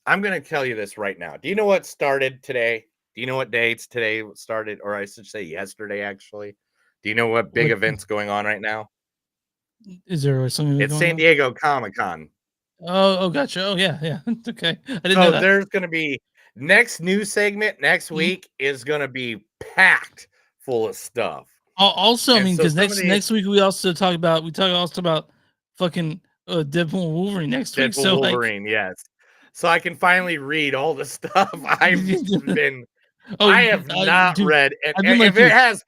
I'm going to tell you this right now. Do you know what started today? Do you know what dates today started? Or I should say yesterday, actually. Do you know what big event's going on right now? Is there something? It's San Diego Comic-Con. Oh, gotcha. Oh, yeah. Okay. I didn't know that. There's going to be next news segment next week is going to be packed full of stuff. Also, I mean, because next week we also talk about fucking Deadpool and Wolverine next week. So Wolverine, yes. So I can finally read all the stuff I've been. I have not read. And if it has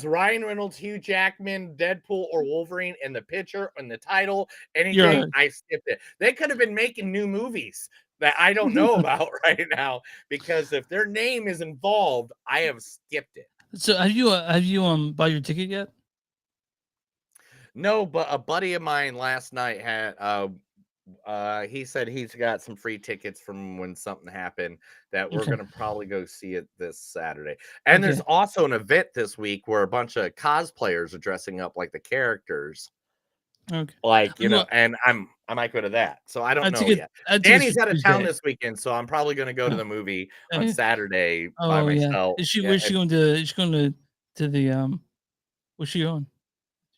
Ryan Reynolds, Hugh Jackman, Deadpool, or Wolverine in the picture and the title, anything, I skipped it. They could have been making new movies. that I don't know about right now, because if their name is involved, I have skipped it. So have you bought your ticket yet? No, but a buddy of mine last night had he said he's got some free tickets from when something happened that we're Okay. gonna probably go see it this Saturday. And there's Okay. also an event this week where a bunch of cosplayers are dressing up like the characters. Okay. Like, you know, Well, and I might go to that. So I don't know yet. I took it Danny's for out of town Tuesday. this weekend, so I'm probably gonna go to Oh, the movie on okay. Saturday by Oh yeah. myself. Is she Yeah, where's she and going to is she going to the where's she going?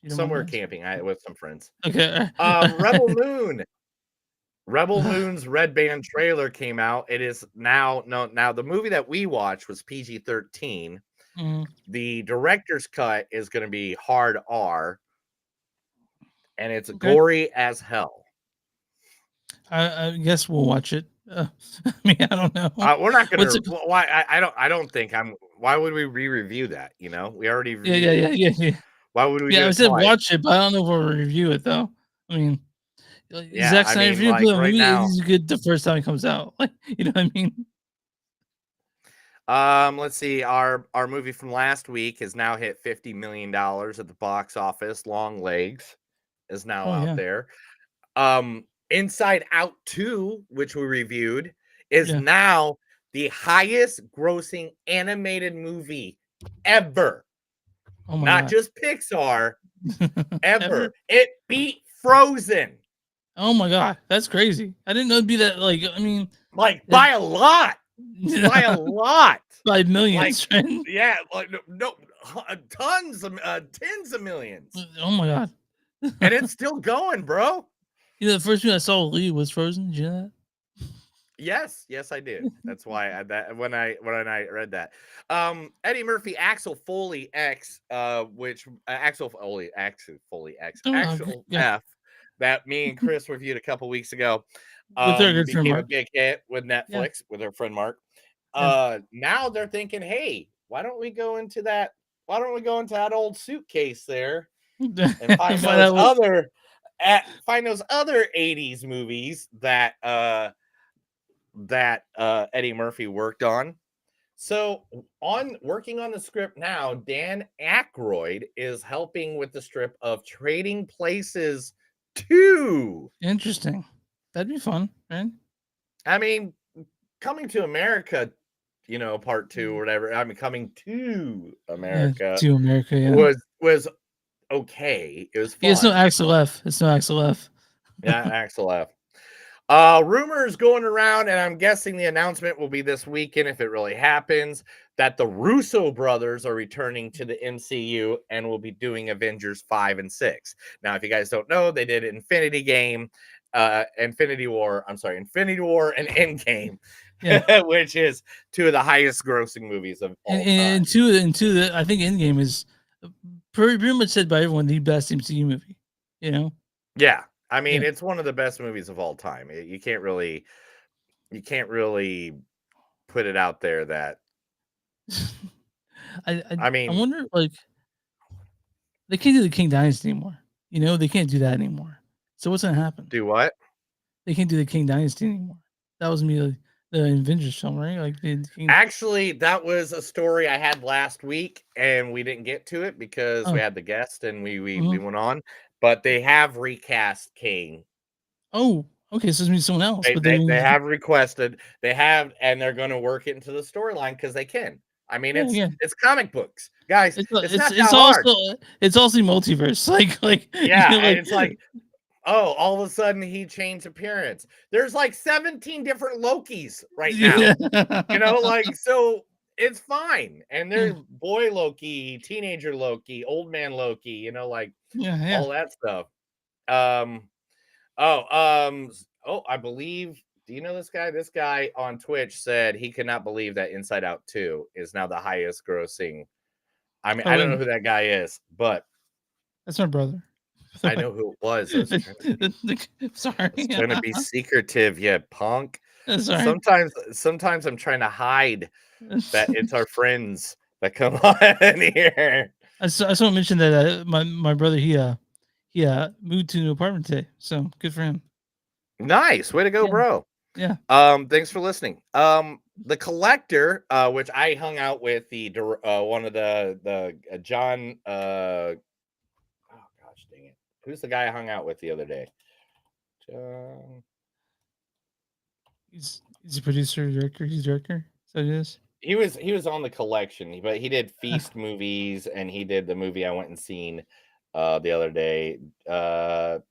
You don't mind somewhere me asking? camping with some friends. Okay. Rebel Moon. Rebel Moon's Red Band trailer came out. It is now the movie that we watched was PG-13. Mhm. The director's cut is going to be hard R, and it's Okay. gory as hell. I guess we'll watch it. I mean, I don't know. We're not going What's to. it? Why? I don't think I'm. Why would we re-review that? You know, we already Yeah. reviewed it. Why would we do Yeah, I it said twice? watch it, but I don't know if we'll review it though. I mean, Yeah, Zack I Snyder, if mean, you're like gonna put a right movie, now. it's good the first time it comes out. Like, you know what I mean? Let's see. Our movie from last week has now hit $50 million at the box office. Long Legs is now Oh out yeah. there. Inside Out 2, which we reviewed, is Yeah. now the highest grossing animated movie ever. Oh my Not god. just Pixar, ever. Ever? It beat Frozen. Oh my god, that's crazy. I didn't know it'd be that. Like, I mean, Like by a lot. By a lot. by Like, millions, right? yeah, like no tons of tens of millions. Oh my god. And it's still going, bro. You know, the first movie I saw Lee was Frozen. Did you know that? Yes, I did. That's why when I read that. Eddie Murphy, Axel Foley X, which Axel Foley X, Oh, Axel yeah. F, that me and Chris reviewed a couple weeks ago. With our good friend Became a Mark. big hit with Yeah. Netflix with our friend Mark. Yeah. Now they're thinking, hey, why don't we go into that old suitcase there and find Find out what- find those other 80s movies that Eddie Murphy worked on. So working on the script now, Dan Aykroyd is helping with the script of Trading Places 2. Interesting. That'd be fun, right? I mean, Coming to America, you know, part 2 Mm-hmm. or whatever. I mean, Coming to America To America, yeah. was okay. It was fun. Yeah, it's no Axel F. It's no Axel F. Yeah, Axel F. Rumors going around, and I'm guessing the announcement will be this weekend if it really happens, that the Russo brothers are returning to the MCU and will be doing Avengers 5 and 6. Now, if you guys don't know, they did Infinity War and Endgame, Yeah. which is two of the highest grossing movies of all time. And two, I think Endgame is pretty much said by everyone the best MCU movie. You know? Yeah. I mean, Yeah. it's one of the best movies of all time. You can't really put it out there that I mean, I wonder, like, they can't do the King Dynasty anymore. You know, they can't do that anymore. So what's gonna happen? do what? They can't do the King Dynasty anymore. That was me, the Avengers film, right? Like the King. Actually, that was a story I had last week, and we didn't get to it because we Oh. had the guest and we Mhm. went on. But they have recast King. Oh, okay. So it means someone else. They, but they, then they have requested. They have, and they're going to work it into the storyline because they can. I mean, Yeah, it's comic books, guys. It's It's, it's, not it's that hard. also it's also multiverse. Like Yeah, you know, and it's like, oh, all of a sudden he changed appearance. There's like 17 different Lokis right now. You know, like, so it's fine. And there's boy Loki, teenager Loki, old man Loki, you know, like yeah. all that stuff. I believe, do you know this guy? This guy on Twitch said he could not believe that Inside Out 2 is now the highest grossing. I mean, I don't know who that guy is, but That's my brother. I know who it was. I was trying to Sorry. It's gonna be secretive, you punk. Sorry. Sometimes I'm trying to hide that it's our friends that come on here. I just want to mention that my brother he moved to a new apartment today, so good for him. Nice, way to go, Yeah. bro. Yeah. Thanks for listening. The Collector, which I hung out with one of the John. Oh gosh, dang it! Who's the guy I hung out with the other day? John. He's a producer, director. He's director. So it is. He was on the Collection, but he did Feast movies, and he did the movie I went and seen the other day. John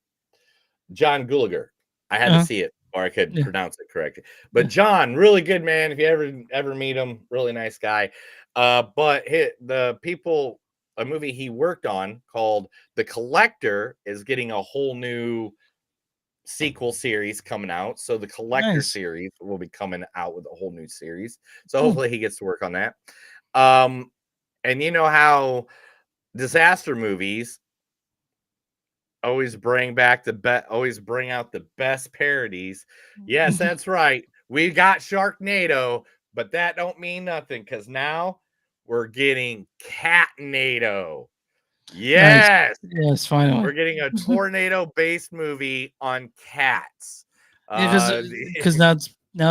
Gulager. I had to see it, or I could pronounce it correctly. But John, really good man. If you ever meet him, really nice guy. But a movie he worked on called The Collector is getting a whole new sequel series coming out. So the Collector series will be coming out with a whole new series. So hopefully he gets to work on that. And you know how disaster movies always bring out the best parodies. Yes, that's right. We got Sharknado, but that don't mean nothing because now we're getting Catnado. Yes. Nice. Yes, finally. We're getting a tornado-based movie on cats. Because now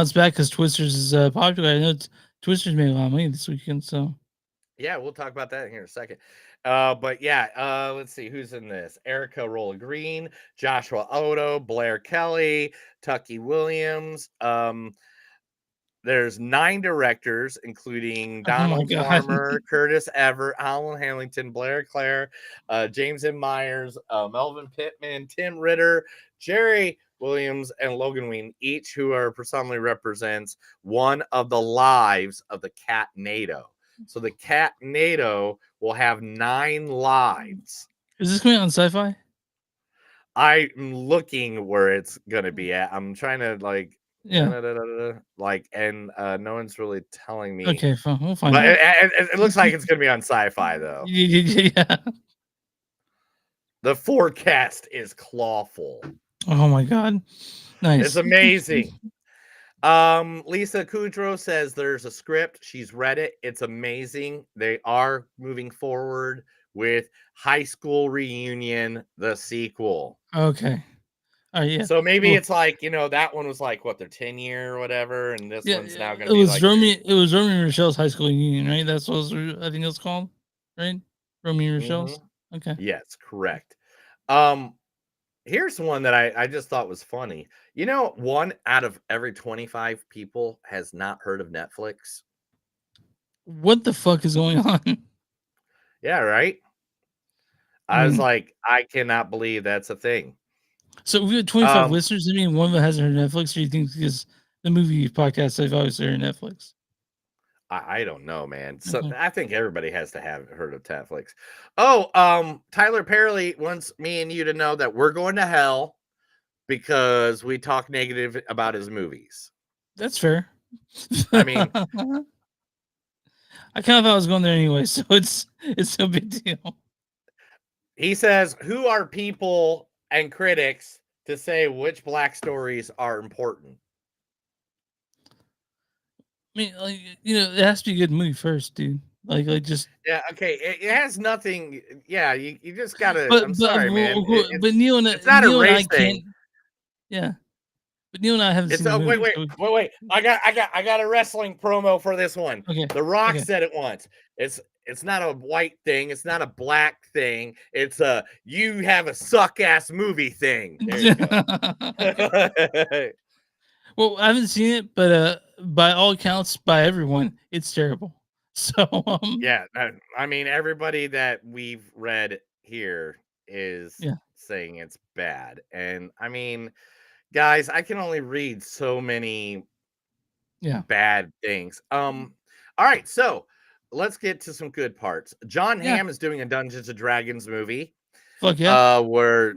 it's back because Twisters is popular. I know Twisters made a lot of money this weekend, so yeah, we'll talk about that here in a second. But yeah, let's see who's in this. Erica Rolla Green, Joshua Odo, Blair Kelly, Tucky Williams. There's 9 directors, including Donald Farmer, Curtis Everett, Alan Hamilton, Blair Clare, James M. Myers, Melvin Pittman, Tim Ritter, Jerry Williams, and Logan Ween, each who personally represents one of the lives of the Catnado. So the Catnado will have 9 lives. Is this coming on Sci-Fi? I'm looking where it's gonna be at. I'm trying to and no one's really telling me. Okay, fine. We'll find but out. It looks like it's gonna be on Sci-Fi though. Yeah. The forecast is clawful. Oh my god. Nice. It's amazing. Lisa Kudrow says there's a script. She's read it. It's amazing. They are moving forward with High School Reunion, the sequel. Okay. Yeah. So maybe it's like, that one was like their 10-year or whatever, and this one's now going to be It was Romeo and Rochelle's High School Reunion, right? That's what I think it's called, right? Romeo and Rochelle's. Okay. Yes, correct. Here's one that I just thought was funny. 1 out of every 25 people has not heard of Netflix. What the fuck is going on? Yeah, right. I was like, I cannot believe that's a thing. So we have 25 listeners. I mean, one of them hasn't heard Netflix. Or do you think because the movie podcast they've always heard Netflix? I don't know, man. So I think everybody has to have heard of Netflix. Tyler Perry wants me and you to know that we're going to hell because we talk negative about his movies. That's fair. I mean, I kind of thought I was going there anyway, so it's no big deal. He says, "Who are people and critics to say which Black stories are important?" I mean, it has to be a good movie first, dude. Just yeah, okay. It has nothing. Yeah, you just gotta. I'm sorry, man. But Neil and it's not Neil a race and I thing. Can't, yeah, but Neil and I haven't seen. Wait. I got a wrestling promo for this one. Okay. The Rock said it once. It's not a white thing. It's not a black thing. It's a you have a suck ass movie thing. There you go. Well, I haven't seen it, but by all accounts, by everyone, it's terrible. So yeah, I mean, everybody that we've read here is saying it's bad, and I mean, guys, I can only read so many bad things. All right, so let's get to some good parts. John Hamm is doing a Dungeons and Dragons movie. Fuck yeah. Where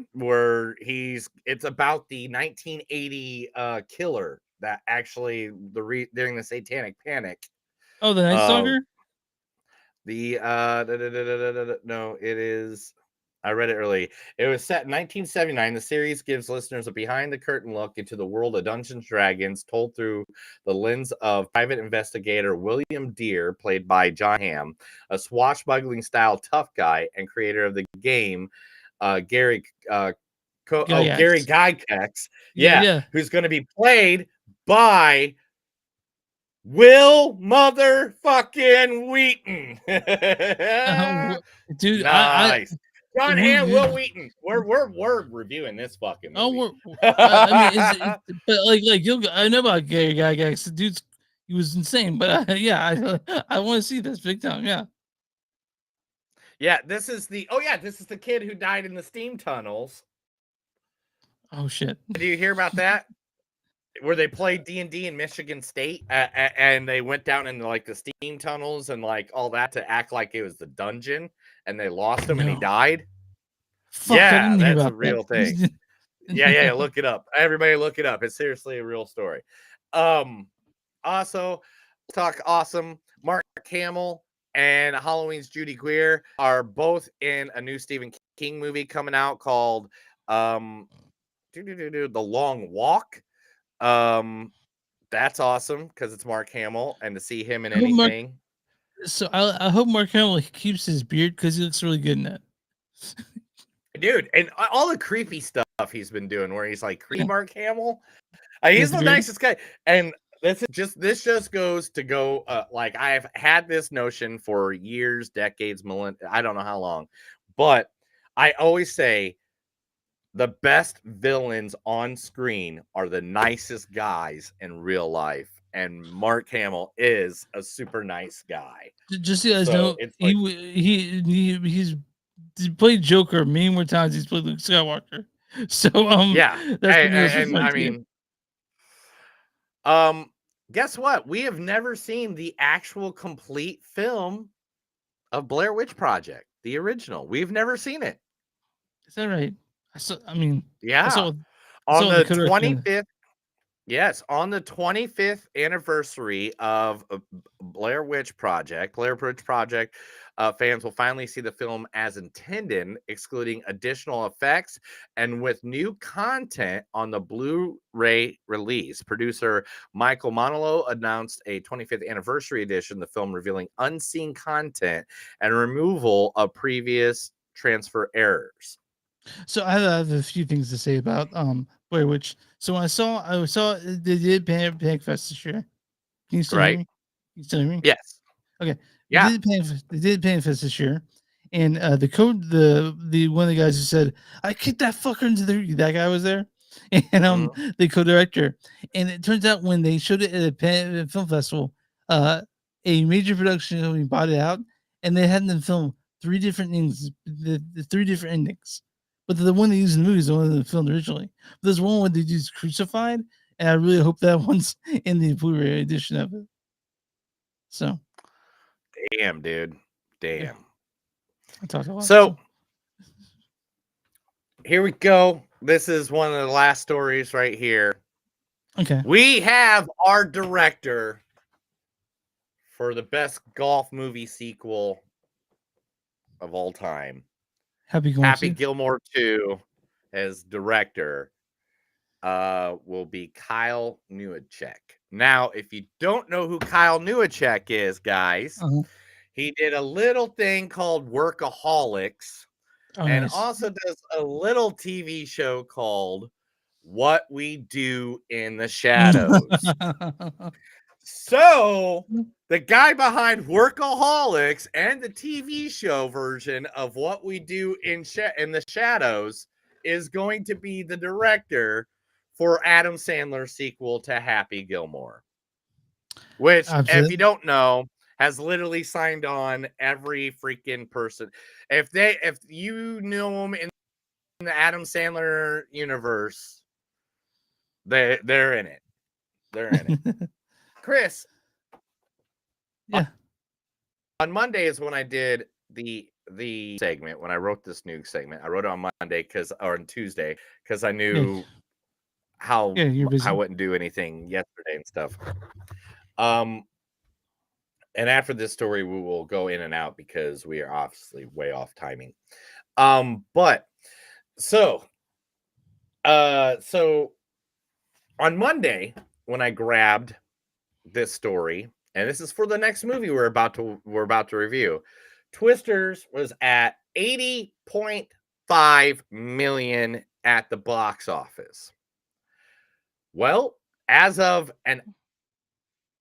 it's about the 1980 killer that actually during the Satanic Panic. Oh, the Night Stalker? No, it is. I read it early. It was set in 1979. The series gives listeners a behind-the-curtain look into the world of Dungeons & Dragons, told through the lens of private investigator William Deere, played by John Hamm, a swashbuckling-style tough guy and creator of the game, Gary Gygax, who's going to be played by Will motherfucking Wheaton. Dude, nice. John and Will we- Wheaton. We're reviewing this fucking movie. I mean, but like I know about Gary Gygax. The dude's he was insane, but I want to see this big time. Yeah. Yeah, this is the kid who died in the steam tunnels. Oh shit! Did you hear about that? Where they played D&D in Michigan State, and they went down in like the steam tunnels and like all that to act like it was the dungeon, and they lost him and he died. Fuck, I didn't hear that's a about real that. thing. Yeah, look it up. Everybody look it up. It's seriously a real story. Also, talk awesome. Mark Hamill and Halloween's Judy Greer are both in a new Stephen King movie coming out called The Long Walk. That's awesome because it's Mark Hamill, and to see him in anything. So I hope Mark Hamill keeps his beard because he looks really good in it. Dude, and all the creepy stuff he's been doing where he's like creepy Mark Hamill. He's the nicest guy. And this just goes to go like I've had this notion for years, decades, millennia, I don't know how long. But I always say the best villains on screen are the nicest guys in real life. And Mark Hamill is a super nice guy. Just so you guys know, it's like, he's played Joker many more times. He's played Luke Skywalker. So yeah, that's and I mean, guess what? We have never seen the actual complete film of Blair Witch Project, the original. We've never seen it. Is that right? I mean, yeah. On the 25th, yes, on the 25th anniversary of Blair Witch Project, fans will finally see the film as intended, excluding additional effects and with new content on the Blu-ray release. Producer Michael Monolo announced a 25th anniversary edition of the film, revealing unseen content and removal of previous transfer errors. So I have a few things to say about Blair Witch. So when I saw they did Panic Fest this year. Can you still hear me? Can you still hear me? Yes. Okay. Yeah. They did Panic Fest this year, and the one of the guys who said I kicked that fucker into that guy was there, and the co-director, and it turns out when they showed it at a film festival, a major production company bought it out, and they had them film 3 different endings, the 3 different endings. But the one they used in the movie is the one that filmed originally. But there's one where they use Crucified, and I really hope that one's in the Blu-ray edition of it. So, damn, dude, damn. Yeah. I talked a lot. So here we go. This is one of the last stories right here. Okay. We have our director for the best golf movie sequel of all time. Happy Gilmore 2 as director will be Kyle Newacheck. Now, if you don't know who Kyle Newacheck is, guys, he did a little thing called Workaholics and also does a little TV show called What We Do in the Shadows. So the guy behind Workaholics and the TV show version of What We Do in the Shadows is going to be the director for Adam Sandler's sequel to Happy Gilmore, which, if you don't know, has literally signed on every freaking person. If you know them in the Adam Sandler universe, they're in it. They're in it. Chris, yeah. On Monday is when I did the segment. When I wrote this new segment, I wrote it on Monday or on Tuesday because I knew how I wouldn't do anything yesterday and stuff. And after this story, we will go in and out because we are obviously way off timing. But so on Monday when I grabbed this story, and this is for the next movie we're about to review, Twisters was at 80.5 million at the box office. Well, as of an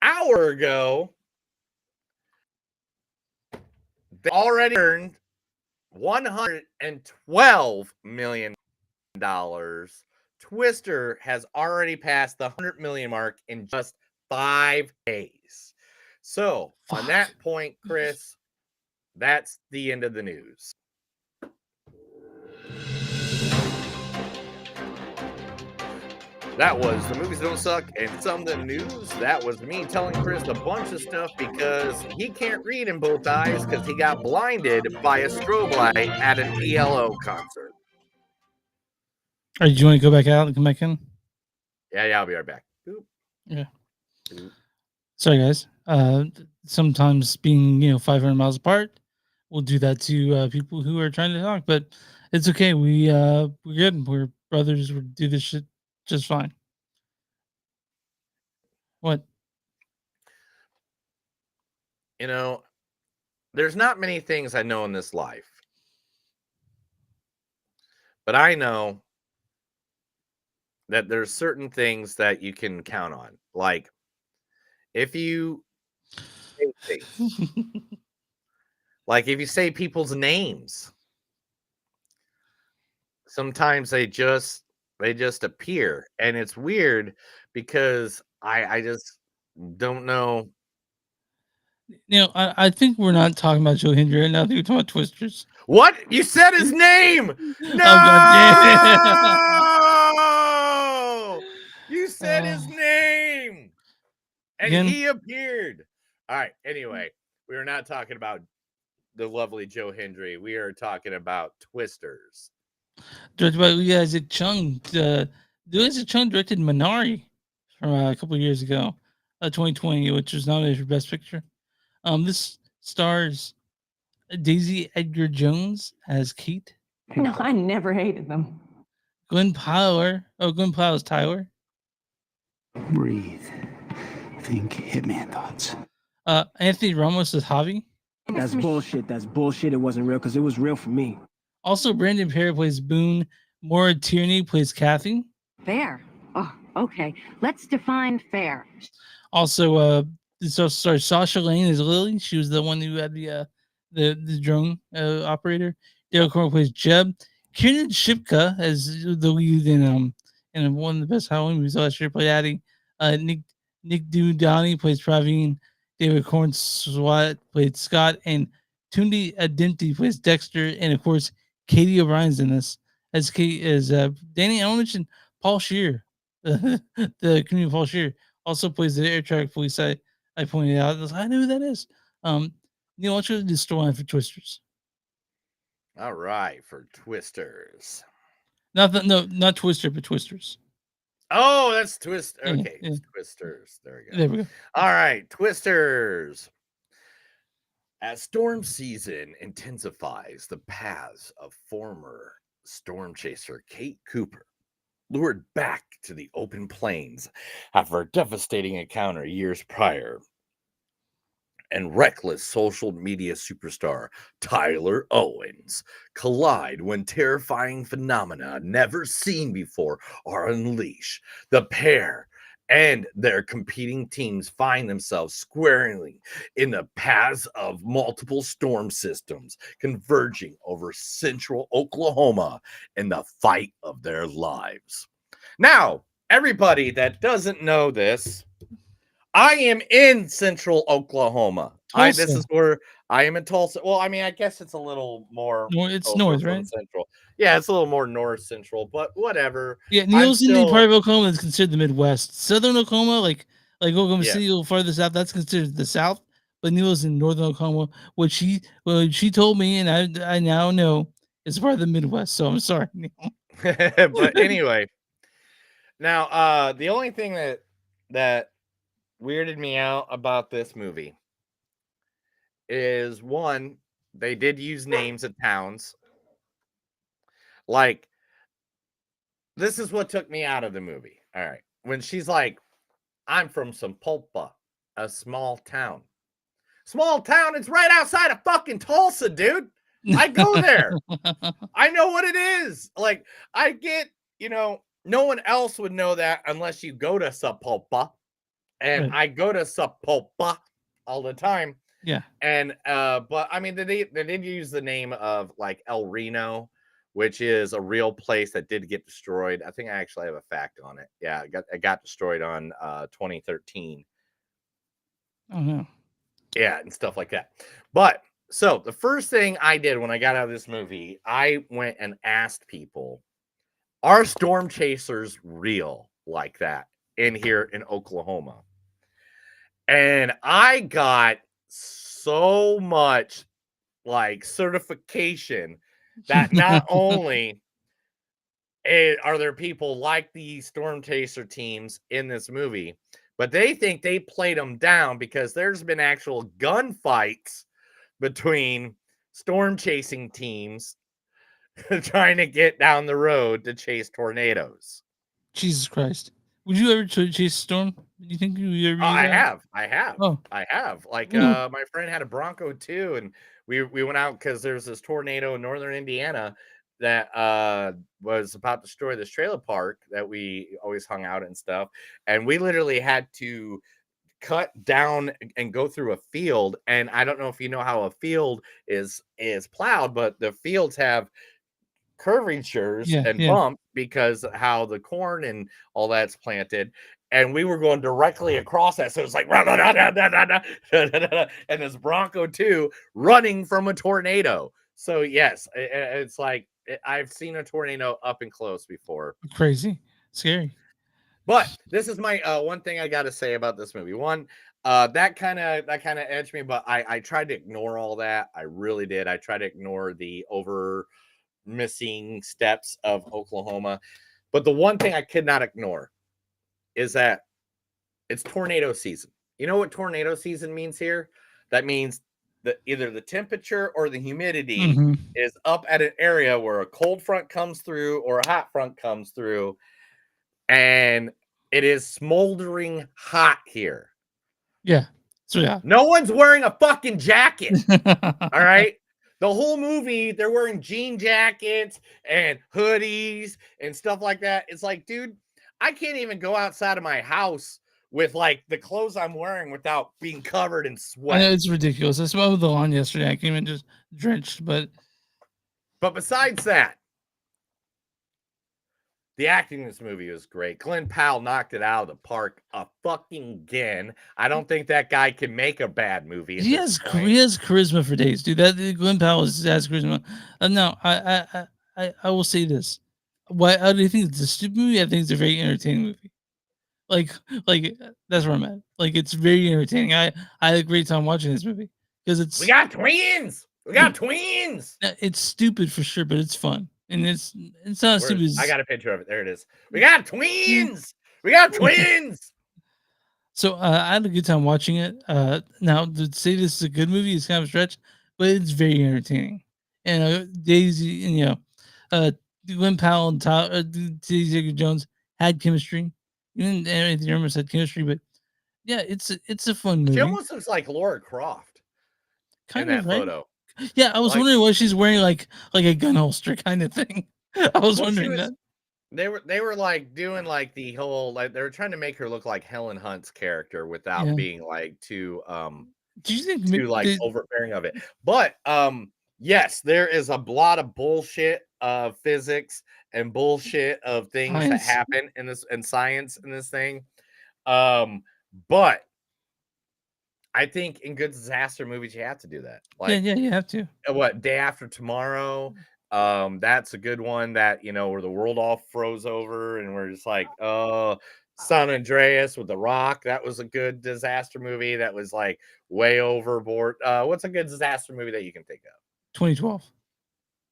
hour ago, they already earned $112 million. Twister has already passed the 100 million mark in just 5 days. So, on that point, Chris, that's the end of the news. That was the movies don't suck and some of the news. That was me telling Chris a bunch of stuff because he can't read in both eyes because he got blinded by a strobe light at an ELO concert. All right, do you want to go back out and come back in? Yeah, I'll be right back. Boop. Yeah. Boop. Sorry, guys. Sometimes being 500 miles apart, we'll do that to people who are trying to talk, but it's okay. We're good. We're brothers. We do this shit just fine. What? There's not many things I know in this life, but I know that there's certain things that you can count on. Like, if you say things, like if you say people's names, sometimes they just appear, and it's weird because I just don't know. I think we're not talking about Joe Hendry right now. I think we're talking about Twisters. What? You said his name! No! Oh, You said his name! And Again? he appeared. All right, anyway, we are not talking about the lovely Joe Hendry. We are talking about Twisters. Directed by Lee Isaac Chung. Lee Isaac Chung directed Minari from a couple of years ago, 2020, which was nominated for Best Picture. This stars Daisy Edgar Jones as Kate. No, I never hated them. Glenn Powell is Tyler. Breathe. Think Hitman thoughts. Anthony Ramos is Javi. That's bullshit. That's bullshit. It wasn't real because it was real for me. Also, Brandon Perry plays Boone. Maura Tierney plays Kathy. Fair. Oh, okay. Let's define fair. Also, sorry, Sasha Lane is Lily. She was the one who had the drone operator. Dale Corn plays Jeb. Kiernan Shipka as the lead in one of the best Halloween movies last year, played Addie. Nick Dudani plays Praveen. David Corn Swat played Scott, and Tundi Adinti plays Dexter, and of course Katie O'Brien's in this as Danny. I want to mention Paul Scheer, the comedian Paul Scheer, also plays the air traffic police. I pointed out. I know who that is. Neil, what's the storyline for Twisters? All right, for Twisters. Not Twister, but Twisters. Oh, that's Twist. Okay, Yeah. Twisters. There we go. There we go. All right, Twisters. As storm season intensifies, the paths of former storm chaser Kate Cooper, lured back to the open plains after a devastating encounter years prior, and reckless social media superstar Tyler Owens collide when terrifying phenomena never seen before are unleashed. The pair and their competing teams find themselves squarely in the paths of multiple storm systems converging over central Oklahoma in the fight of their lives. Now, everybody that doesn't know this, I am in central Oklahoma. This is where I am in Tulsa. Well, I mean, I guess it's a little more. It's north, right? Central. Yeah, it's a little more north central, but whatever. Yeah, Neil's in the part of Oklahoma that's considered the Midwest. Southern Oklahoma, like Oklahoma City, a little farther south, that's considered the South. But Neil's in northern Oklahoma, which she told me, and I now know is part of the Midwest. So I'm sorry, Neil. But anyway, now the only thing that weirded me out about this movie is, one, they did use names of towns. Like, this is what took me out of the movie. All right. When she's like, I'm from Sampulpa, a small town. Small town, it's right outside of fucking Tulsa, dude. I go there. I know what it is. Like, I get, no one else would know that unless you go to Sapulpa. And Right. I go to Sapulpa all the time. Yeah. And but I mean, they did use the name of like El Reno, which is a real place that did get destroyed. I think I actually have a fact on it. Yeah, it got destroyed on 2013. Oh no. Yeah, and stuff like that. But so the first thing I did when I got out of this movie, I went and asked people, are storm chasers real like that in here in Oklahoma? And I got so much like certification that not only are there people like the storm chaser teams in this movie, but they think they played them down because there's been actual gunfights between storm chasing teams trying to get down the road to chase tornadoes. Jesus Christ. Would you ever chase a storm? Do you think you ever use I that? have. Oh. I have. Like Mm. my friend had a Bronco too, and we went out because there's this tornado in northern Indiana that was about to destroy this trailer park that we always hung out and stuff. And we literally had to cut down and go through a field. And I don't know if you know how a field is plowed, but the fields have curvatures Yeah, and yeah. bump because of how the corn and all that's planted. And we were going directly across that. So it's like, and this Bronco too running from a tornado. So yes, it's like I've seen a tornado up and close before. Crazy. Scary. But this is my one thing I got to say about this movie. One, that kind of edged me, but I tried to ignore all that. I really did. I tried to ignore the over missing steps of Oklahoma. But the one thing I could not ignore is that it's tornado season. You know what tornado season means here? That means that either the temperature or the humidity Mhm. is up at an area where a cold front comes through or a hot front comes through, and it is smoldering hot here. Yeah. So yeah. No one's wearing a fucking jacket. All right. The whole movie, they're wearing jean jackets and hoodies and stuff like that. It's like, dude, I can't even go outside of my house with like the clothes I'm wearing without being covered in I know sweat. it's ridiculous. I smelled the lawn yesterday. I came in just drenched, but besides that, the acting in this movie was great. Glenn Powell knocked it out of the park again. I don't think that guy can make a bad movie. he has charisma for days, dude. That Glenn Powell has charisma. No, I will say this. Why I do think it's a stupid movie. I think it's a very entertaining movie. Like that's where I'm at. Like it's very entertaining. I had a great time watching this movie because it's We got twins. We got twins. It's stupid for sure, but it's fun and it's not as stupid. I got a picture of it. There it is. We got twins. We got twins. So I had a good time watching it. Now to say this is a good movie is kind of a stretch, but it's very entertaining. And Daisy and Glenn Powell and Daisy Edgar Jones had chemistry. Even Anthony Ramos had chemistry, but yeah, it's a fun movie. She almost looks like Laura Croft Kind in of, that right? photo. Yeah, I was Like- wondering why she's wearing like a gun holster kind of thing. I was Well, she wondering was- that. They were like doing like the whole like they were trying to make her look like Helen Hunt's character without Yeah. being like too Do you think too like overbearing of it. But yes, there is a lot of bullshit of physics and bullshit of things that Science. happen in this and science in this thing. But I think in good disaster movies you have to do that. Like yeah, you have to. what Day After Tomorrow, that's a good one that where the world all froze over and we're just like San Andreas with The Rock. That was a good disaster movie that was like way overboard. What's a good disaster movie that you can think of? 2012.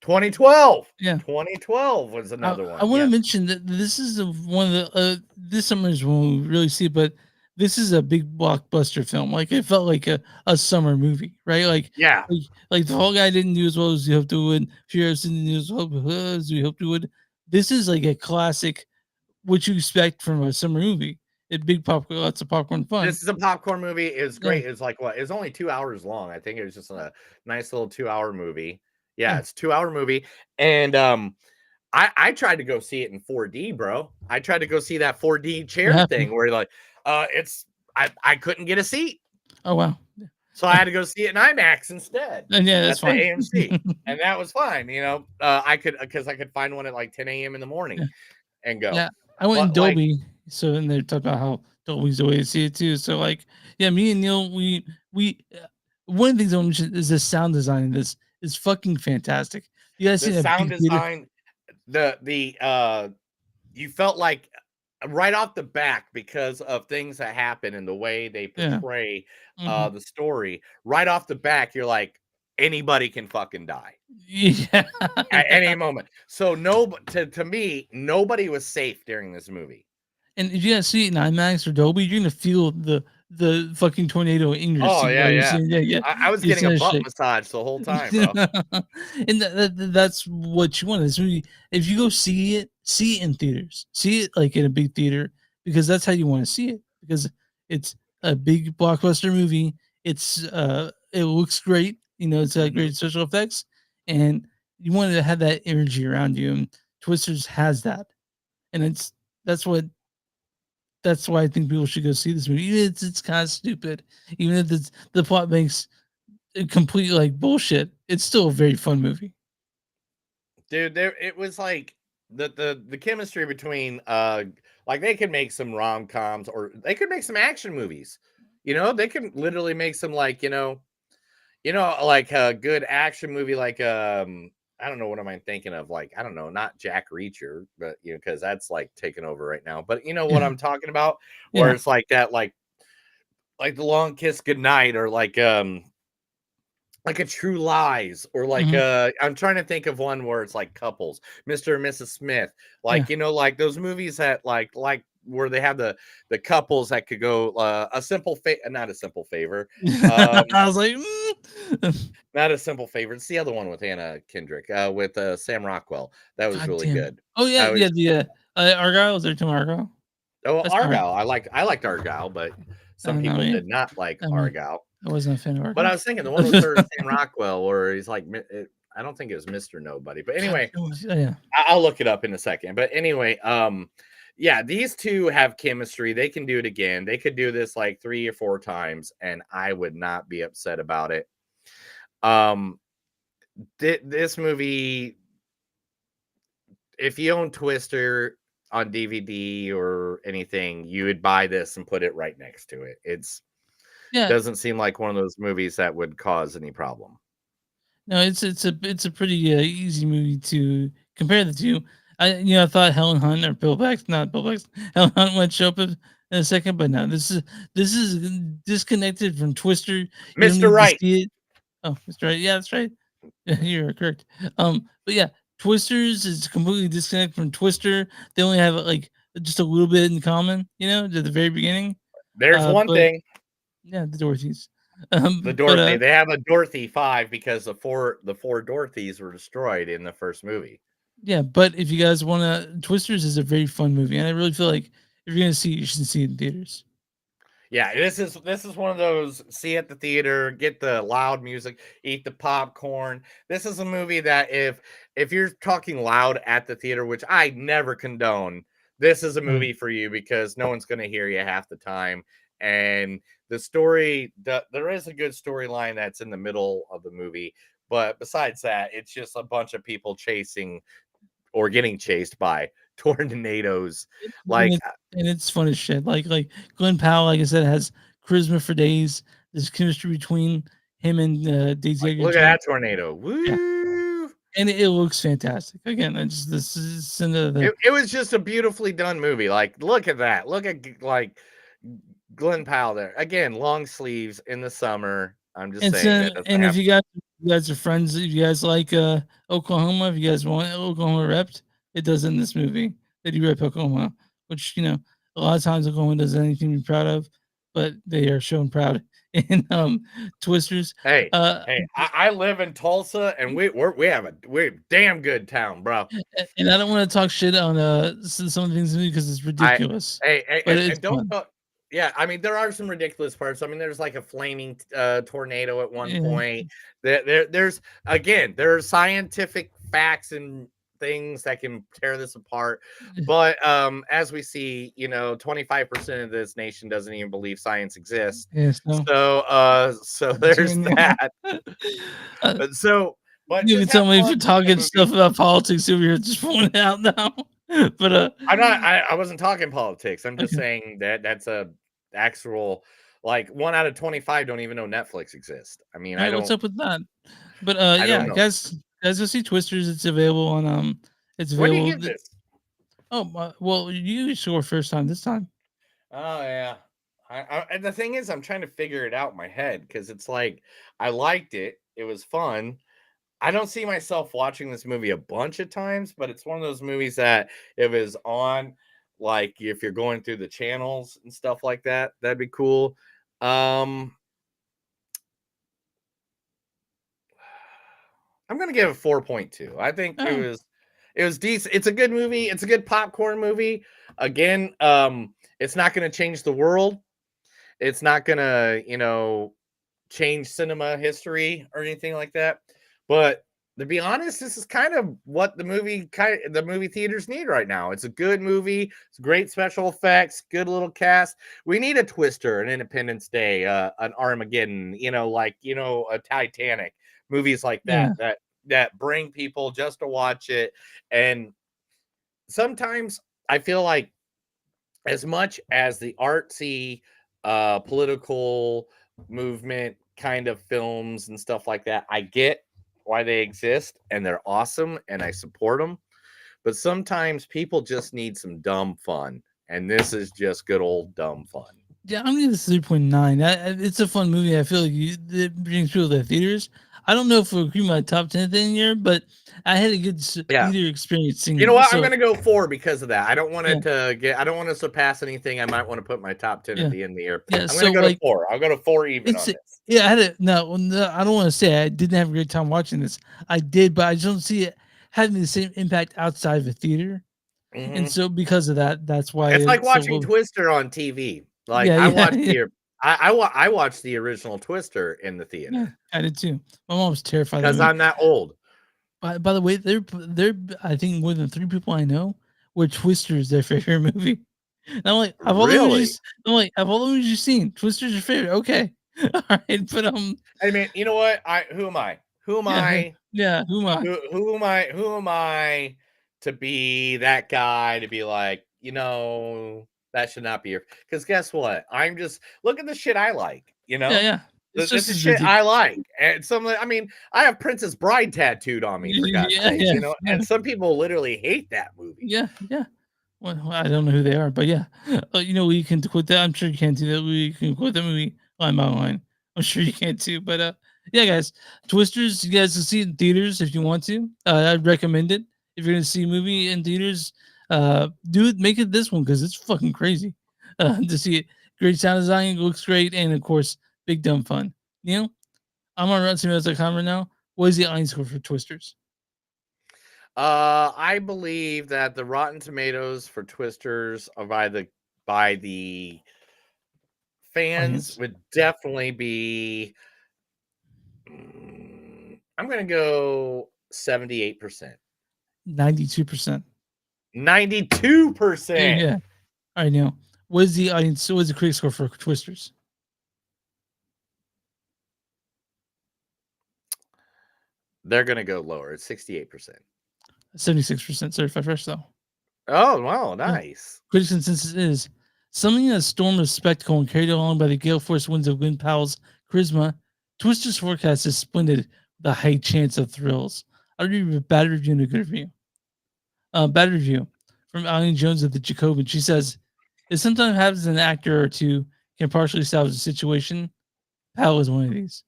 2012. Yeah. 2012 was another one. I want to Yes. mention that this is one of the this summer is when we really see it, but this is a big blockbuster film. Like it felt like a summer movie, right? Like Yeah. like the whole guy didn't do as well as you hoped to would. Furious didn't do as well as we hoped to would. This is like a classic, what you expect from a summer movie. A big popcorn, lots of popcorn fun. This is a popcorn movie. It's great. It's like what? It's only 2 hours long. I think it was just a nice little 2 hour movie. Yeah, it's a 2 hour movie. And I tried to go see it in 4D, bro. I tried to go see that 4D chair happened? thing where like, I couldn't get a seat. Oh wow. So I had to go see it in IMAX instead. And yeah, that's at the fine. AMC, and that was fine. You know, I could find one at like 10 a.m. in the morning Yeah. and go. Yeah, I went in But, like, Dolby, so and they talked about how Dolby's the way to see it too. So like, yeah, me and Neil, one of the things I want to mention is the sound design in this is fucking fantastic. You guys see the that sound big theater? design, you felt like right off the back because of things that happen and the way they Yeah. portray Mhm. the story. Right off the back, you're like, anybody can fucking die Yeah. at any moment. So to me, nobody was safe during this movie. And if you guys see it in IMAX or Dolby, you're gonna feel the fucking tornado in your Oh seat yeah, while you're yeah. seeing. Yeah, I was you getting a see that butt shit. massage the whole time, bro. And that's what you want. This movie, if you go see it in theaters, see it like in a big theater, because that's how you want to see it. Because it's a big blockbuster movie. It looks great. You know, it's got great special effects, and you want to have that energy around you. And Twisters has that, and that's what that's why I think people should go see this movie. Even if it's kind of stupid, even if the plot makes it complete like bullshit, it's still a very fun movie. Dude, it was like the chemistry between like they could make some rom-coms or they could make some action movies. You know, they can literally make some like, like a good action movie like I don't know what am I thinking of, like I don't know, not Jack Reacher, but because that's like taking over right now. But you know what Yeah. I'm talking about, where Yeah. it's like that, like The Long Kiss Goodnight, or like a True Lies, or like Mhm. I'm trying to think of one where it's like couples, Mr. and Mrs. Smith, like Yeah. like those movies that like where they have the couples that could go not a simple favor, I was like, not a simple favor. It's the other one with Anna Kendrick, with Sam Rockwell. That was God really damn it. good. Oh yeah, I yeah, was the Argyle. Is there to Argyle? That's not right. Argyle. I liked Argyle, but some No, people yeah. did not like I mean, Argyle. I wasn't a fan of But I Argyle. was thinking the one with her and Sam Rockwell, where he's like, I don't think it was Mr. Nobody, but anyway, Yeah. I'll look it up in a second. But anyway, yeah, these two have chemistry. They can do it again. They could do this like 3 or 4 times, and I would not be upset about it. This movie, if you own Twister on DVD or anything, you would buy this and put it right next to it. Yeah. Doesn't seem like one of those movies that would cause any problem. No, it's a pretty easy movie to compare the two. I thought Helen Hunt or Bill Paxton, not Bill Paxton, Helen Hunt might show up in a second, but no, this is disconnected from Twister. You don't Mr. need to Right. see it. Oh, Mr. Right, yeah, that's right. You're correct. But yeah, Twisters is completely disconnected from Twister. They only have like just a little bit in common, at the very beginning. There's one But thing. yeah, the Dorothys. The Dorothy. They have a Dorothy 5 because the four Dorothys were destroyed in the first movie. Yeah, but if you guys want to, Twisters is a very fun movie, and I really feel like if you're gonna see it, you should see it in theaters. Yeah, this is one of those see at the theater, get the loud music, eat the popcorn. This is a movie that if you're talking loud at the theater, which I never condone, this is a movie for you because no one's going to hear you half the time. And the story, there is a good storyline that's in the middle of the movie, but besides that, it's just a bunch of people chasing or getting chased by tornadoes. Like, and it's fun as shit. Like Glenn Powell, like I said, has charisma for days. There's chemistry between him and Daisy. look at that tornado! Woo! Yeah. And it looks fantastic. Again, this is it was just a beautifully done movie. Like, look at that. Look at like Glenn Powell there again, long sleeves in the summer. I'm just saying. And if you guys are friends, if you guys like Oklahoma, if you guys want Oklahoma repped, it does in this movie. They do rep Oklahoma, which a lot of times Oklahoma doesn't anything to be proud of, but they are shown proud in Twisters. Hey, I live in Tulsa, and we have a damn good town, bro. And I don't want to talk shit on some of the things because it's ridiculous. But it's don't. Yeah, I mean, there are some ridiculous parts. I mean, there's like a flaming tornado at one point. There are scientific facts and things that can tear this apart. But as we see, 25% of this nation doesn't even believe science exists. Yes, no. So there's that. But You can just tell have me if fun you're with the talking movie. stuff about politics over here. Just pointing it out now. But I'm not. I wasn't talking politics. I'm just Okay. saying that that's a actual, like, 1 out of 25 don't even know Netflix exists. I mean, I Hey, what's don't. up with that? But I yeah, don't know. guys, go see Twisters. It's available on it's When do you available. get this? Oh, well, you saw first time this time. Oh yeah. And the thing is, I'm trying to figure it out in my head because it's like I liked it. It was fun. I don't see myself watching this movie a bunch of times, but it's one of those movies that if it's on, like if you're going through the channels and stuff like that, that'd be cool. I'm gonna give it 4.2. I think it was decent. It's a good movie. It's a good popcorn movie. Again, it's not gonna change the world. It's not gonna, change cinema history or anything like that. But to be honest, this is kind of what the movie theaters need right now. It's a good movie. It's great special effects, good little cast. We need a Twister, an Independence Day, an Armageddon, a Titanic, movies like that that bring people just to watch it. And sometimes I feel like as much as the artsy political movement kind of films and stuff like that, I get why they exist and they're awesome and I support them. But sometimes people just need some dumb fun, and this is just good old dumb fun. Yeah, I'm giving this 3.9. It's a fun movie. I feel like it brings people to the theaters. I don't know if it'll be my top 10 thing here, but I had a good theater experience seeing You know what? it. I'm gonna go 4 because of that. I don't want Yeah. it to get. I don't want to surpass anything. I might want to put my top 10 Yeah. at the end of the year. Yeah, I'm so, gonna go to like, 4. I'll go to 4 even on this. Yeah, I had a no, I don't want to say I didn't have a great time watching this. I did, but I just don't see it having the same impact outside of a theater. And Mhm. so because of that, that's why It's like it's so watching well- Twister on TV. Like Yeah, I yeah, watched yeah. I watched the original Twister in the theater Yeah, I did too. My mom was terrified of because it. I'm that old. By the way, there I think more than 3 people I know where Twister is their favorite movie. And I'm like, of all the Really? movies, I'm like, of all the movies you've seen, Twister's your favorite. Okay, all right, but I mean, you know what? Who am I? Who am yeah, I? yeah, who am I? Who am I? Who am I to be that guy to be like, that should not be your? Because guess what? I'm just look at the shit I like. Yeah, yeah. It's This just is as shit I ridiculous. like, and I mean, I have Princess Bride tattooed on me for God's Yeah, sake, yeah, yeah. and some people literally hate that movie. Yeah, yeah. Well, I don't know who they are, but yeah. We can quote that. I'm sure you can't do that. We can quote that movie line by line. I'm sure you can't too. But yeah, guys, Twisters, you guys can see it in theaters if you want to. I'd recommend it. If you're gonna see a movie in theaters, make it this one because it's fucking crazy. To see it. Great sound design, looks great, and of course, big dumb fun. I'm on RottenTomatoes.com right now. What is the audience score for Twisters? I believe that the Rotten Tomatoes for Twisters are by the fans would definitely be. I'm gonna go 78%. 92%. 92%. Yeah. All right, now, what is the audience? What is the critic score for Twisters? They're gonna go lower. It's 68%. 76% certified fresh, though. Oh wow, Yeah. nice. Critics' consensus is something a storm of spectacle and carried along by the gale force winds of Gwen Powell's charisma. Twister's forecast is splendid with a high chance of thrills. I'll read a bad review and a good review. Bad review from Eileen Jones of the Jacobin. She says, "It sometimes happens an actor or two can partially salvage a situation. Powell is one of these."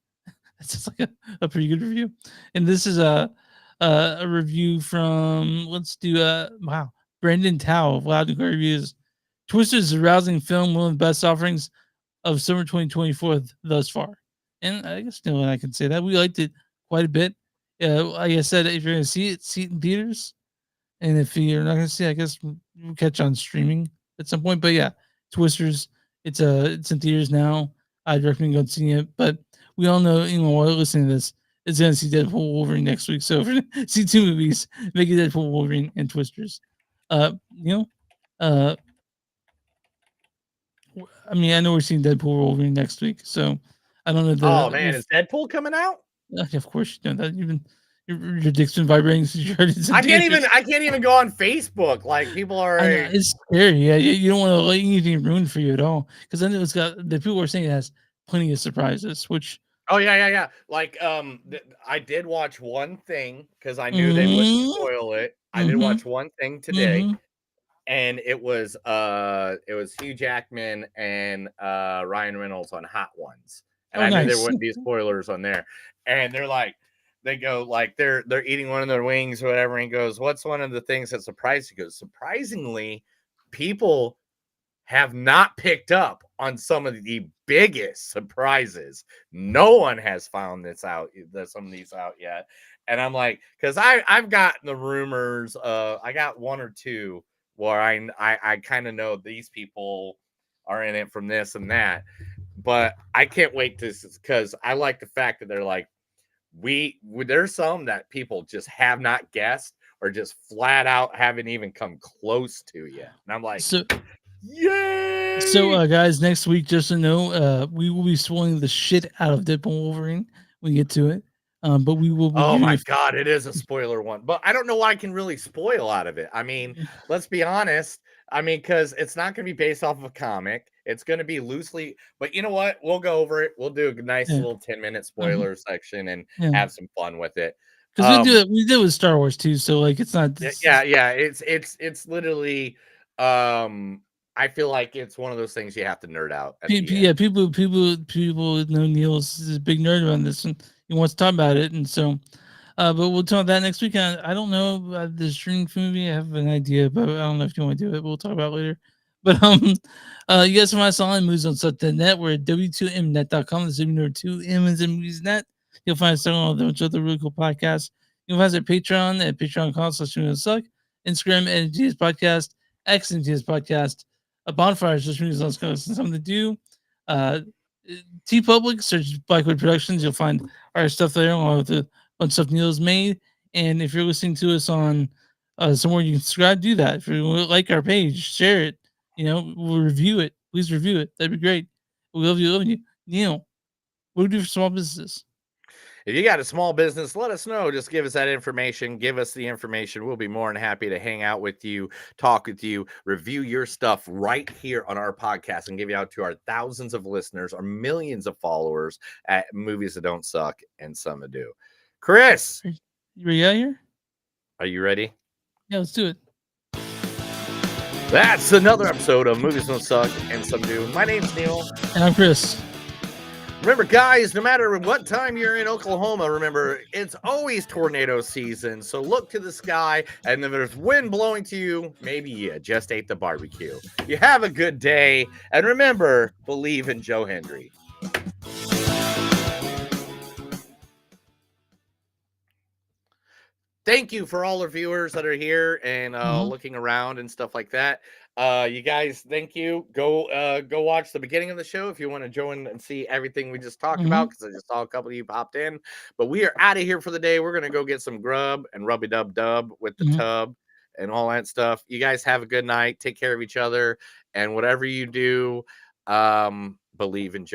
That's just like a pretty good review. And this is a review from Brandon Tao of Loud and Clear Reviews. Twister is a rousing film, one of the best offerings of summer 2024 thus far. And I guess I can say that we liked it quite a bit. Like I said, if you're gonna see it in theaters. And if you're not gonna see it, I guess we'll catch on streaming at some point. But yeah, Twisters, it's in theaters now. I'd recommend going seeing it. But we all know, while listening to this, is gonna see Deadpool Wolverine next week. So if you're gonna see 2 movies, make it Deadpool Wolverine and Twisters. Neil, I mean, I know we're seeing Deadpool Wolverine next week, so I don't know. Oh man, is Deadpool coming out? Of course, you know that you've been your dick's been vibrating since you heard it. I can't even go on Facebook. Like people are. I know, it's scary. Yeah, you don't want to let anything ruin for you at all. Because then it's got the people are saying it has plenty of surprises, which. Oh yeah. Like I did watch one thing because I knew they wouldn't spoil it. I did watch one thing today, and it was Hugh Jackman and Ryan Reynolds on Hot Ones, and I knew there wouldn't be spoilers on there. And they're like, they go like they're eating one of their wings or whatever, and he goes, "What's one of the things that surprised you?" He goes, "Surprisingly, people have not picked up on some of the biggest surprises. No one has found some of these out yet." And I'm like, because I've gotten the rumors. I got 1 or 2 where I kind of know these people are in it from this and that, but I can't wait to, because I like the fact that they're like, there's some that people just have not guessed or just flat out haven't even come close to yet. And I'm like, yay! So, guys, next week, just to know, we will be spoiling the shit out of Deadpool Wolverine when we get to it. But we will. Oh my God, it is a spoiler one, but I don't know why I can really spoil out of it. I mean, let's be honest. I mean, because it's not going to be based off of a comic. It's going to be loosely, but you know what? We'll go over it. We'll do a nice little 10-minute spoiler section and have some fun with it. Because we do it with Star Wars too, so like it's not. Yeah. It's literally. I feel like it's one of those things you have to nerd out. People know Neil's a big nerd on this, and he wants to talk about it, and so. But we'll talk about that next week. I don't know about the streaming movie. I have an idea, but I don't know if you want to do it. We'll talk about it later. But you guys can find us on movies on Net. We're at w2mnet.com. That's number 2M is in movies.net. You'll find us on all the other really cool podcasts. You'll find us at Patreon at patreon.com/suck. Instagram at MTS Podcast. X MTS Podcast. A bonfire just movies on something to do. TeePublic, search Blackwood Productions. You'll find our stuff there along with the bunch of stuff Neil's made. And if you're listening to us on somewhere you can subscribe, do that. If you like our page, share it. We'll review it. Please review it. That'd be great. We love you. Neil, what do we do for small businesses? If you got a small business, let us know. Just give us that information. Give us the information. We'll be more than happy to hang out with you, talk with you, review your stuff right here on our podcast and give it out to our thousands of listeners, our millions of followers at Movies That Don't Suck and Some That Do. Chris, you ready out here? Are you ready? Yeah, let's do it. That's another episode of Movies Don't Suck and Some Do. My name's Neil. And I'm Chris. Remember, guys, no matter what time you're in Oklahoma, remember, it's always tornado season. So look to the sky, and if there's wind blowing to you, maybe you just ate the barbecue. You have a good day, and remember, believe in Joe Hendry. Thank you for all our viewers that are here and looking around and stuff like that. You guys, thank you. Go watch the beginning of the show if you want to join and see everything we just talked about, because I just saw a couple of you popped in. But we are out of here for the day. We're going to go get some grub and rubby-dub-dub with the tub and all that stuff. You guys have a good night. Take care of each other. And whatever you do, believe in Joe.